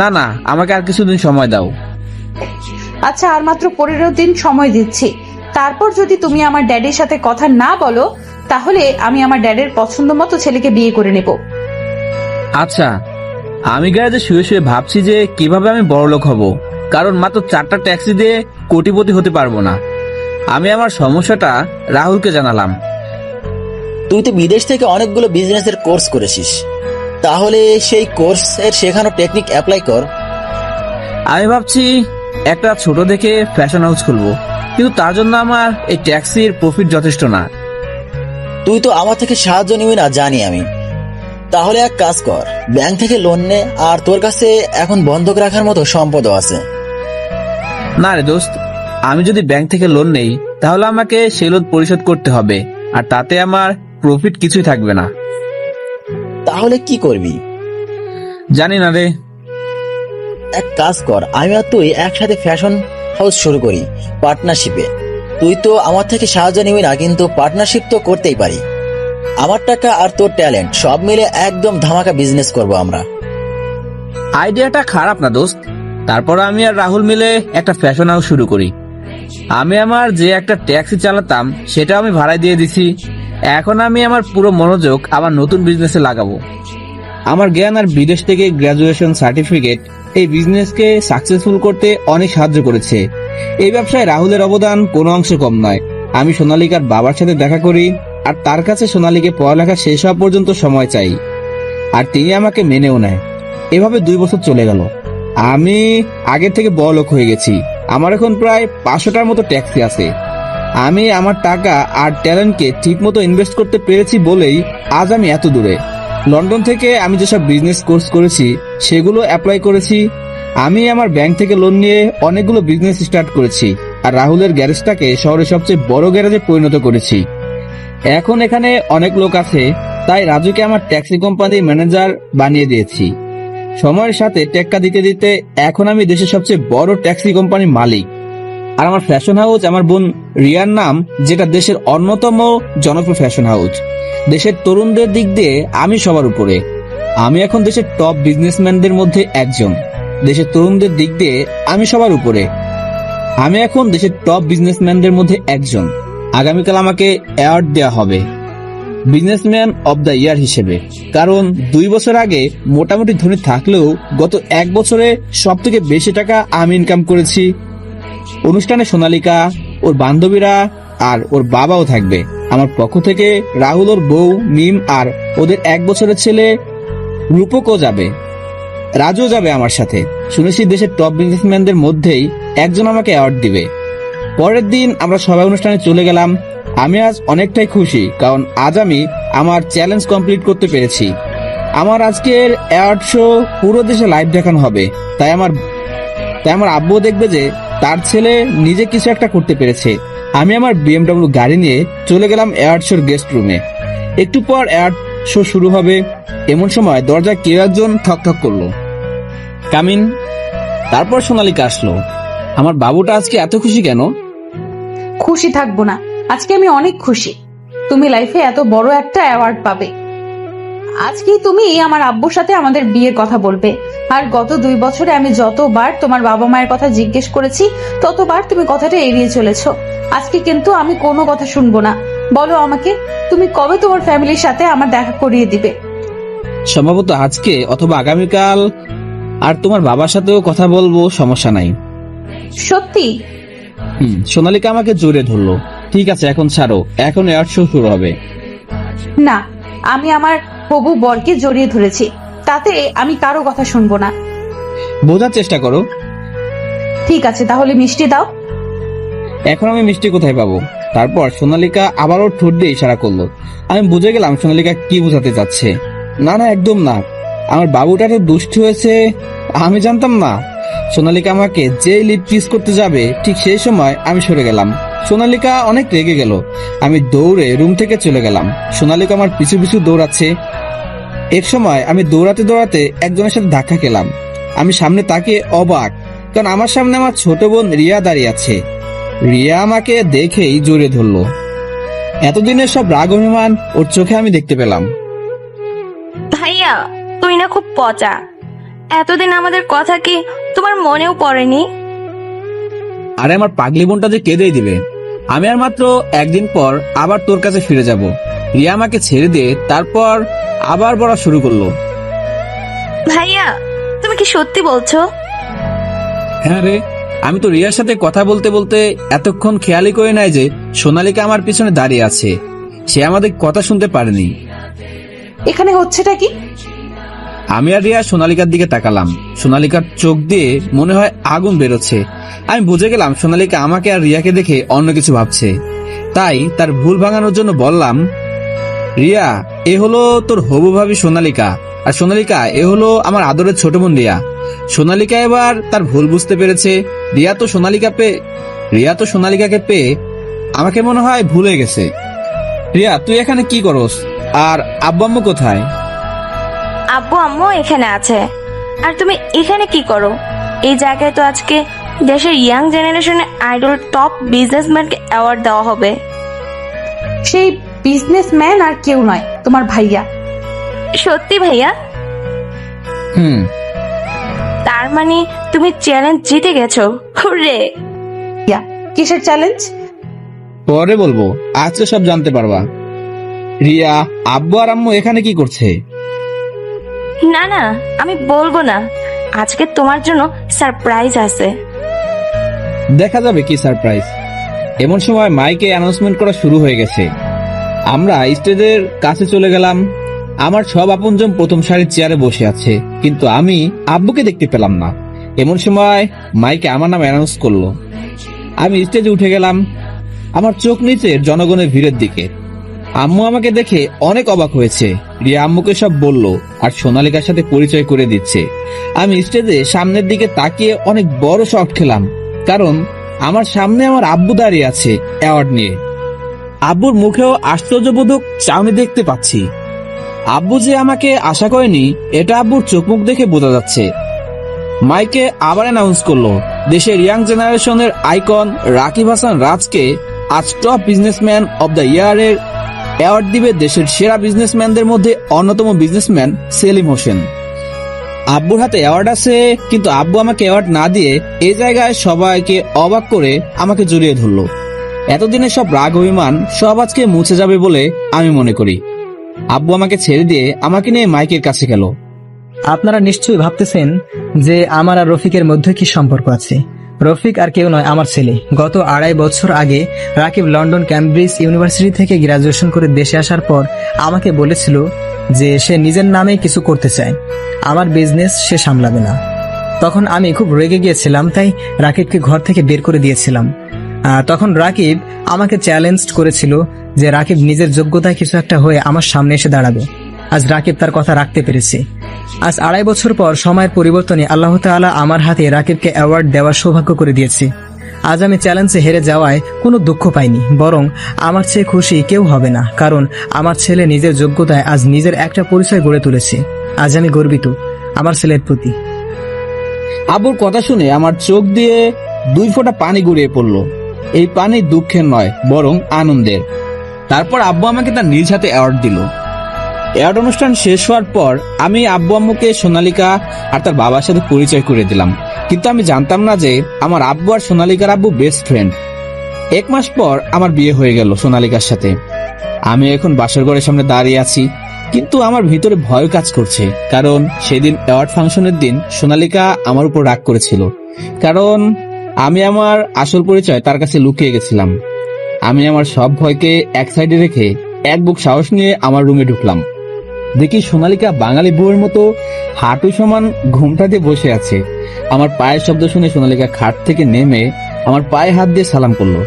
না না, আমাকে আর কিছুদিন সময় দাও। আচ্ছা, আর মাত্র 15 দিন সময় দিচ্ছি। তারপর যদি তুমি আমার ড্যাডির সাথে কথা না বলো, তাহলে আমি আমার ড্যাডের পছন্দ মতো ছেলেকে বিয়ে করে নেব। আচ্ছা, আমি গ্যারেজে শুয়ে শুয়ে ভাবছি যে কিভাবে আমি বড়লোক হব, কারণ মাত্র 4টা ট্যাক্সি দিয়ে কোটিপতি হতে পারবো না। আমি আমার সমস্যাটা রাহুলকে জানালাম। তুই তো বিদেশ থেকে অনেকগুলো বিজনেসের কোর্স করেছিস, তাহলে সেই কোর্সের শেখানো টেকনিক অ্যাপ্লাই কর। আমি ভাবছি একটা ছোট দেখে ফ্যাশন হাউস খুলবো, কিন্তু তার জন্য আমার এই ট্যাক্সির প্রফিট যথেষ্ট না। তুই তো আমার থেকে সাহায্য নিবি না জানি আমি। তাহলে এক কাজ কর, ব্যাংক থেকে লোন নে, আর তোর কাছে এখন বন্ধক রাখার মতো সম্পদও আছে। না রে দোস্ত, আমি যদি ব্যাংক থেকে লোন নেই তাহলে আমাকে সেই লোন পরিশোধ করতে হবে, আর তাতে আমার প্রফিট কিছুই থাকবে না। তাহলে কি করবি? জানি না রে। এক কাজ কর, আমি আর তুই একসাথে ফ্যাশন হাউস শুরু করি পার্টনারশিপে। তুই তো আমার থেকে সাহায্য নিবি না, কিন্তু পার্টনারশিপ তো করতেই পারি। আমার টাকা আর তোর ট্যালেন্ট সব মিলে একদম ধামাকা বিজনেস করব আমরা। আইডিয়াটা খারাপ না দোস্ত, তারপর আমি আর রাহুল মিলে একটা ফ্যাশন হাউস শুরু করি। আমি আমার যে একটা ট্যাক্সি চালাতাম সেটা আমি ভাড়ায় দিয়ে দিছি। এখন আমি আমার পুরো মনোযোগ আমার নতুন বিজনেসে লাগাবো। আমার জ্ঞান আর বিদেশ থেকে গ্রাজুয়েশন সার্টিফিকেট এই বিজনেসকে সাকসেসফুল করতে অনেক সাহায্য করেছে। এই ব্যবসায় রাহুলের অবদান কোনো অংশ কম নয়। আমি সোনালিকার বাবার সাথে দেখা করি আর তার কাছে সোনালিকে পড়ালেখা শেষ হওয়া পর্যন্ত সময় চাই, আর তিনি আমাকে মেনেও নেয়। এভাবে 2 বছর চলে গেল। আমি আগের থেকে বড়লোক হয়ে গেছি। আমার এখন প্রায় 500টার মতো ট্যাক্সি আছে। আমি আমার টাকা আর ট্যালেন্টকে ঠিক মতো ইনভেস্ট করতে পেরেছি বলেই আজ আমি এত দূরে। লন্ডন থেকে আমি যেসব বিজনেস কোর্স করেছি সেগুলো অ্যাপ্লাই করেছি। আমি আমার ব্যাংক থেকে লোন নিয়ে অনেকগুলো বিজনেস স্টার্ট করেছি, আর রাহুলের গ্যারেজটাকে শহরের সবচেয়ে বড় গ্যারেজে পরিণত করেছি। এখন এখানে অনেক লোক আছে, তাই রাজুকে আমার ট্যাক্সি কোম্পানির ম্যানেজার বানিয়ে দিয়েছি। সময়ের সাথে টেক্কা দিতে দিতে এখন আমি দেশের সবচেয়ে বড় ট্যাক্সি কোম্পানির মালিক। আর আমার ফ্যাশন হাউস আমার বোন রিয়ার নাম, যেটা দেশের অন্যতম জনপ্রিয় ফ্যাশন হাউস। দেশের তরুণদের দিক দিয়ে আমি সবার উপরে। আমি এখন দেশের টপ বিজনেসম্যানদের মধ্যে একজন। দেশের তরুণদের দিক দিয়ে আমি সবার উপরে। আমি এখন দেশের টপ বিজনেসম্যানদের মধ্যে একজন। আগামীকাল আমাকে অ্যাওয়ার্ড দেওয়া হবে বিজনেসম্যান অব দ্য ইয়ার হিসেবে, কারণ 2 বছর আগে মোটামুটি ধনী থাকলেও গত 1 বছরে সব থেকে বেশি টাকা আমি ইনকাম করেছি। অনুষ্ঠানে সোনালিকা, ওর বান্ধবীরা আর ওর বাবাও থাকবে। আমার পক্ষ থেকে রাহুল, ওর বউ মিম আর ওদের 1 বছরের ছেলে রূপকও যাবে। রাজুও যাবে আমার সাথে। শুনেছি দেশের টপ বিজনেসম্যানদের মধ্যেই একজন আমাকে অ্যাওয়ার্ড দিবে। পরের দিন আমরা সবাই অনুষ্ঠানে চলে গেলাম। আমি আজ অনেকটাই খুশি, কারণ আজ আমি আমার চ্যালেঞ্জ কমপ্লিট করতে পেরেছি। আমার আজকের অ্যাওয়ার্ড শো পুরো দেশে লাইভ দেখানো হবে। তাই আমার আব্বু দেখবে যে তার ছেলে নিজে কিছু একটা করতে পেরেছে। আমি আমার BMW গাড়ি নিয়ে চলে গেলাম অ্যাওয়ার্ড শোর গেস্ট রুমে। একটু পর অ্যাওয়ার্ড শো শুরু হবে। এমন সময় দরজায় কেউ একজন ঠক ঠক করলো। কামিন। তারপর সোনালিকা আসলো। আমার বাবুটা আজকে এত খুশি কেন? খুশি থাকবো না, আজকে আমি অনেক খুশি। তুমি লাইফে এত বড় একটা অ্যাওয়ার্ড পাবে। আজকেই তুমি আমার আব্বুর সাথে আমাদের বিয়ের কথা বলবে। আর গত 2 বছরে আমি যতবার তোমার বাবা মায়ের কথা জিজ্ঞেস করেছি ততবার তুমি কথাটা এড়িয়ে চলেছো। আজকে কিন্তু আমি কোনো কথা শুনবো না। বলো আমাকে, তুমি কবে তোমার ফ্যামিলির সাথে আমার দেখা করিয়ে দিবে? সম্ভবত আজকে অথবা আগামীকাল। আর তোমার বাবার সাথেও কথা বলবো, সমস্যা নাই। সত্যি? সোনালিকা আমাকে জোরে ধরলো। ঠিক আছে, এখন ছাড়ো, এখন অ্যাওয়ার্ড শো শুরু হবে। না, আমি আমার হবু বরকে জড়িয়ে ধরেছি, তাতে আমি কারো কথা শুনবো না। বোঝার চেষ্টা করো। ঠিক আছে, তাহলে মিষ্টি দাও। এখন আমি মিষ্টি কোথায় পাবো? তারপর সোনালিকা আবারও ঠোঁট দিয়ে ইশারা করলো। আমি বুঝে গেলাম সোনালিকা কি বোঝাতে চাচ্ছে। না না, একদম না। আমার বাবুটা তো দুষ্ট হয়েছে, আমি জানতাম না। সোনালিকা আমাকে যেই লিপ কিস করতে যাবে ঠিক সেই সময় আমি সরে গেলাম। সোনালিকা অনেক রেগে গেল। আমি দৌড়ে রুম থেকে চলে গেলাম। সোনালিকা আমার পিছু পিছু দৌড়াচ্ছে। এক সময় আমি দৌড়াতে দৌড়াতে একজনের সাথে ধাক্কা খেলাম। আমি সামনে তাকিয়ে অবাক, কারণ আমার সামনে আমার ছোট বোন রিয়া দাঁড়িয়ে আছে। রিয়া আমাকে দেখেই জড়িয়ে ধরলো। এতদিনের সব রাগ অভিমান ওর চোখে আমি দেখতে পেলাম। ভাইয়া, তুই না খুব পচা। এতদিন আমাদের কথা কি তোমার মনেও পড়েনি? আরে আমার পাগলি বোনটা যে কেঁদেই দিবে। আমি আর মাত্র 1 দিন পর আবার তোর কাছে ফিরে যাব। রিয়া আমাকে ছেড়ে দিয়ে তারপর আবার পড়া শুরু করলো। ভাইয়া, তুমি কি সত্যি বলছো? হ্যাঁ রে, আমি তো রিয়ার সাথে কথা বলতে বলতে এতক্ষণ খেয়ালই করে নাই যে সোনালিকা আমার পিছনে দাঁড়িয়ে আছে। সে আমাদের কথা শুনতে পারেনি। এখানে হচ্ছেটা কি? আমি আর রিয়া সোনালিকার দিকে তাকালাম। সোনালিকার চোখ দিয়ে মনে হয় আগুন বেরোচ্ছে। আমি বুঝে গেলাম সোনালিকা আমাকে আর রিয়াকে দেখে অন্য কিছু ভাবছে। তাই তার ভুল ভাঙানোর জন্য বললাম, রিয়া, এ হলো তোর হবু ভাবি সোনালিকা, আর সোনালিকা এ হলো আমার আদরের ছোট বোন রিয়া। সোনালিকা এবার তার ভুল বুঝতে পেরেছে। রিয়া তো সোনালিকাকে পেয়ে আমাকে মনে হয় ভুলে গেছে। রিয়া, তুই এখানে কি করস? আর আব্বু আম্মু কোথায়? আব্বু আম্মু এখানে আছে। আর তুমি এখানে কি করো? এই জায়গায় তো আজকে দেশের ইয়াং জেনারেশনের আইডল টপ বিজনেসম্যানকে অ্যাওয়ার্ড দেওয়া হবে। সেই বিজনেসম্যান আর কেউ নয়, তোমার ভাইয়া। সত্যি ভাইয়া? হুম। তার মানে তুমি চ্যালেঞ্জ জিতে গেছো। হুররে! কিসের চ্যালেঞ্জ? পরে বলবো, আজকে সব জানতে পারবা। রিয়া, আব্বু আর আম্মু এখানে কি করছে? না না, আমি বলবো না। আজকে তোমার জন্য সারপ্রাইজ আছে। দেখা যাবে কি সারপ্রাইজ। এমন সময় মাইকে অ্যানাউন্সমেন্ট করা শুরু হয়ে গেছে। আমরা স্টেজের কাছে চলে গেলাম। আমার সব আপনজন প্রথম সারির চেয়ারে বসে আছে, কিন্তু আমি আব্বুকে দেখতে পেলাম না। এমন সময় মাইকে আমার নাম অ্যানাউন্স করলো। আমি স্টেজে উঠে গেলাম। আমার চোখ নিচে জনগণের ভিড়ের দিকে। আম্মু আমাকে দেখে অনেক অবাক হয়েছে। রিয়া আম্মুকে সব বলল আর সোনালিকার সাথে পরিচয় করে দিচ্ছে। আমি স্টেজে সামনের দিকে তাকিয়ে অনেক বড় শক খেলাম, কারণ আমার সামনে আমার আব্বু দাঁড়িয়ে আছে অ্যাওয়ার্ড নিয়ে। আব্বুর মুখেও আশ্চর্যবোধক চাউনি দেখতে পাচ্ছি। আব্বু যে আমাকে আশা করেনি এটা আব্বুর চোখ মুখ দেখে বোঝা যাচ্ছে। মাইকে আবার অ্যানাউন্স করলো, দেশের ইয়াং জেনারেশনের আইকন রাকিব হাসান রাজকে আজ top businessman of the year এর অ্যাওয়ার্ড দিবে দেশের সেরা বিজনেসম্যানদের মধ্যে অন্যতম বিজনেসম্যান সেলিম হোসেন। আব্বুর হাতে অ্যাওয়ার্ড আছে, কিন্তু আব্বু আমাকে অ্যাওয়ার্ড না দিয়ে এই জায়গায় সবাইকে অবাক করে আমাকে জড়িয়ে ধরলো। এতদিনের সব রাগ অভিমান সব আজকে মুছে যাবে বলে আমি মনে করি। আব্বু আমাকে ছেড়ে দিয়ে আমাকে নিয়ে মাইকের কাছে গেল। আপনারা নিশ্চয়ই ভাবতেছেন যে আমার আর রফিকের মধ্যে কি সম্পর্ক আছে। রফিক আর কেউ নয়, আমার ছেলে। গত 2.5 বছর আগে রাকিব লন্ডন ক্যামব্রিজ ইউনিভার্সিটি থেকে গ্রাজুয়েশন করে দেশে আসার পর আমাকে বলেছিল যে সে নিজের নামে কিছু করতে চায়, আমার বিজনেস সে সামলাবে না। তখন আমি খুব রেগে গিয়েছিলাম, তাই রাকিবকে ঘর থেকে বের করে দিয়েছিলাম। তখন রাকিব আমাকে চ্যালেঞ্জ করেছিল যে রাকিব নিজের যোগ্যতায় কিছু একটা হয়ে আমার সামনে এসে দাঁড়াবে। আজ রাকিব তার কথা রাখতে পেরেছে। আজ 2.5 বছর পর সময়ের পরিবর্তনে আল্লাহ তাআলা আমার হাতে রাকিবকে অ্যাওয়ার্ড দেওয়ার সৌভাগ্য করে দিয়েছে। আজ আমি চ্যালেঞ্জে হেরে যাওয়ায় কোনো দুঃখ পাইনি, বরং আমার চেয়ে খুশি কেউ হবে না, কারণ আমার ছেলে নিজের যোগ্যতায় আজ নিজের একটা পরিচয় গড়ে তুলেছে। আজ আমি গর্বিত আমার ছেলের প্রতি। আব্বুর কথা শুনে আমার চোখ দিয়ে 2 ফোঁটা পানি গড়িয়ে পড়লো। এই পানি দুঃখের নয়, বরং আনন্দের। তারপর আব্বু আমাকে তার নিজ হাতে অ্যাওয়ার্ড দিল। অ্যাওয়ার্ড অনুষ্ঠান শেষ হওয়ার পর আমি আব্বু আম্মুকে সোনালিকা আর তার বাবার সাথে পরিচয় করে দিলাম, কিন্তু আমি জানতাম না যে আমার আব্বু আর সোনালিকার আব্বু বেস্ট ফ্রেন্ড। 1 মাস পর আমার বিয়ে হয়ে গেল সোনালিকার সাথে। আমি এখন বাসর ঘরের সামনে দাঁড়িয়ে আছি, কিন্তু আমার ভিতরে ভয় কাজ করছে, কারণ সেদিন অ্যাওয়ার্ড ফাংশনের দিন সোনালিকা আমার উপর রাগ করেছিল, কারণ আমি আমার আসল পরিচয় তার কাছে লুকিয়ে গেছিলাম। আমি আমার সব ভয়কে এক সাইডে রেখে এক বুক সাহস নিয়ে আমার রুমে ঢুকলাম। দেখি সোনালিকা বাঙালি বউয়ের মতো হাঁটু সমান ঘুমটা দিয়ে বসে আছে। আমার পায়ের শব্দ শুনে সোনালিকা খাট থেকে নেমে আমার পায়ে হাত দিয়ে সালাম করলো।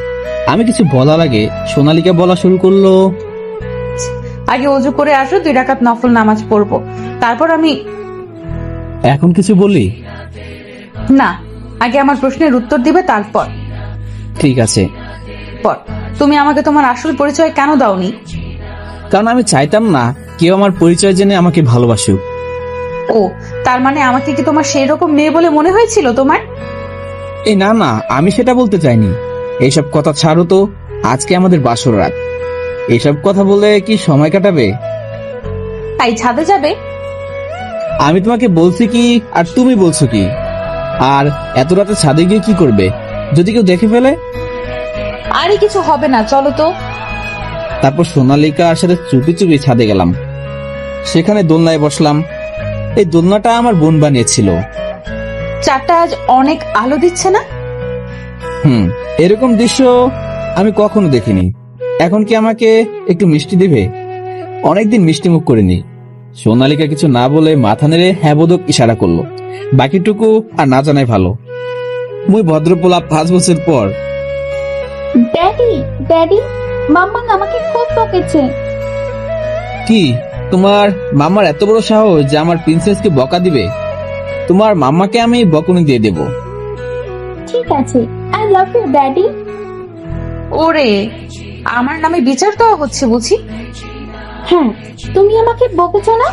আমি কিছু বলার আগে সোনালিকা বলা শুরু করলো, আগে ওযু করে আসো, 2 রাকাত নফল নামাজ পড়বো, তারপর আমি। এখন কিছু বললি? না, আগে আমার প্রশ্নের উত্তর দিবে, তারপর। ঠিক আছে। তুমি আমাকে তোমার আসল পরিচয় কেন দাওনি? কারণ আমি চাইতাম না কেউ আমার পরিচয় জেনে আমাকে ভালোবাসুক। ও, তার মানে আমাকে কি তোমার সেই রকম মেয়ে বলে মনে হয়েছিল তোমার? এই না না, আমি সেটা বলতে চাইনি। এইসব কথা ছাড়ো তো, আজকে আমাদের বাসর রাত। এইসব কথা বলে কি সময় কাটাবে? তাই ছাদে যাবে? আমি তোমাকে বলছি কি আর তুমি বলছো কি? আর এত রাতে ছাদে গিয়ে কি করবে যদি কেউ দেখে ফেলে? আরে কিছু হবে না, চলো তো। তারপর সোনালিকার সাথে চুপি চুপি ছাদে গেলাম। সেখানে দোলনায় বসলাম। এই দোলনাটা আমার বোন বানিয়েছিল। চারটা আজ অনেক আলো দিচ্ছে না? এরকম দৃশ্য আমি কখনো দেখিনি। এখন কি আমাকে একটু মিষ্টি দিবে? অনেকদিন মিষ্টি মুখ করিনি। সোনালিকা কিছু না বলে মাথা নেড়ে হ্যাঁ বোধক ইশারা করলো। বাকিটুকু আর না জানাই ভালো। মুই ভদ্রপোলা 5 বছর পর। ড্যাডি, ড্যাডি, মাম্মা আমাকে খুব বকেছে। কি, তোমার মাম্মার এত বড় সাহস যে আমার প্রিন্সেসকে বকা দিবে? তোমার মাম্মাকে আমি বকুনি দিয়ে দেব। ঠিক আছে, আই লাভ ইউ ড্যাডি। ওরে, আমার নামে বিচার দেওয়া হচ্ছে বুঝি? হ্যাঁ, তুমি আমাকে বকেছো না,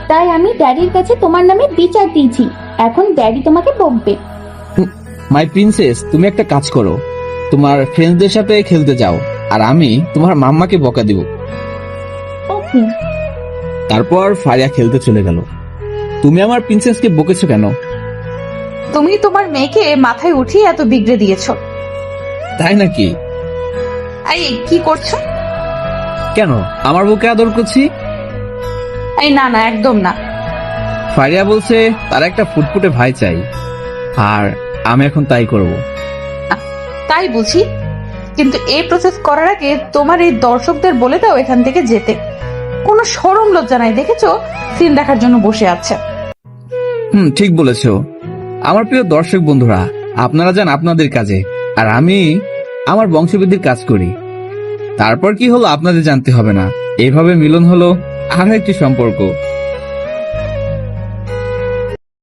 তাই আমি ড্যাডির কাছে তোমার নামে বিচার দিয়েছি। এখন ড্যাডি তোমাকে বকবে। মাই প্রিন্সেস, তুমি একটা কাজ করো, তোমার ফ্রেন্ডসদের সাথে খেলতে যাও, আর আমি তোমার মাম্মাকে বকা দিব। ওকে। তারপর ফারিয়া খেলতে চলে গেল। তুমি আমার প্রিন্সেসকে বকেছো কেন? তুমি তোমার মেয়েকে মাথায় উঠিয়ে এত বিগড়ে দিয়েছো। তাই নাকি? এই কি করছো? কেন আমার বুকে আদর করছি? এই না না, একদম না। ফারিয়া বলছে তার একটা ফুটফুটে ভাই চাই, আর আমি এখন তাই করব। তাই বুঝি, কিন্তু এই প্রসেস করার আগে তোমার এই দর্শকদের বলে দাও এখান থেকে যেতে। কোনো শরম লজ্জা নাই, দেখেছো সিন দেখার জন্য বসে আছে। ঠিক বলেছো। আমার প্রিয় দর্শক বন্ধুরা, আপনারা যান আপনাদের কাজে, আর আমি আমার বংশবৃদ্ধির কাজ করি। তারপর কি হলো আপনাদের জানতে হবে না। এইভাবে মিলন হলো আরো একটি সম্পর্ক।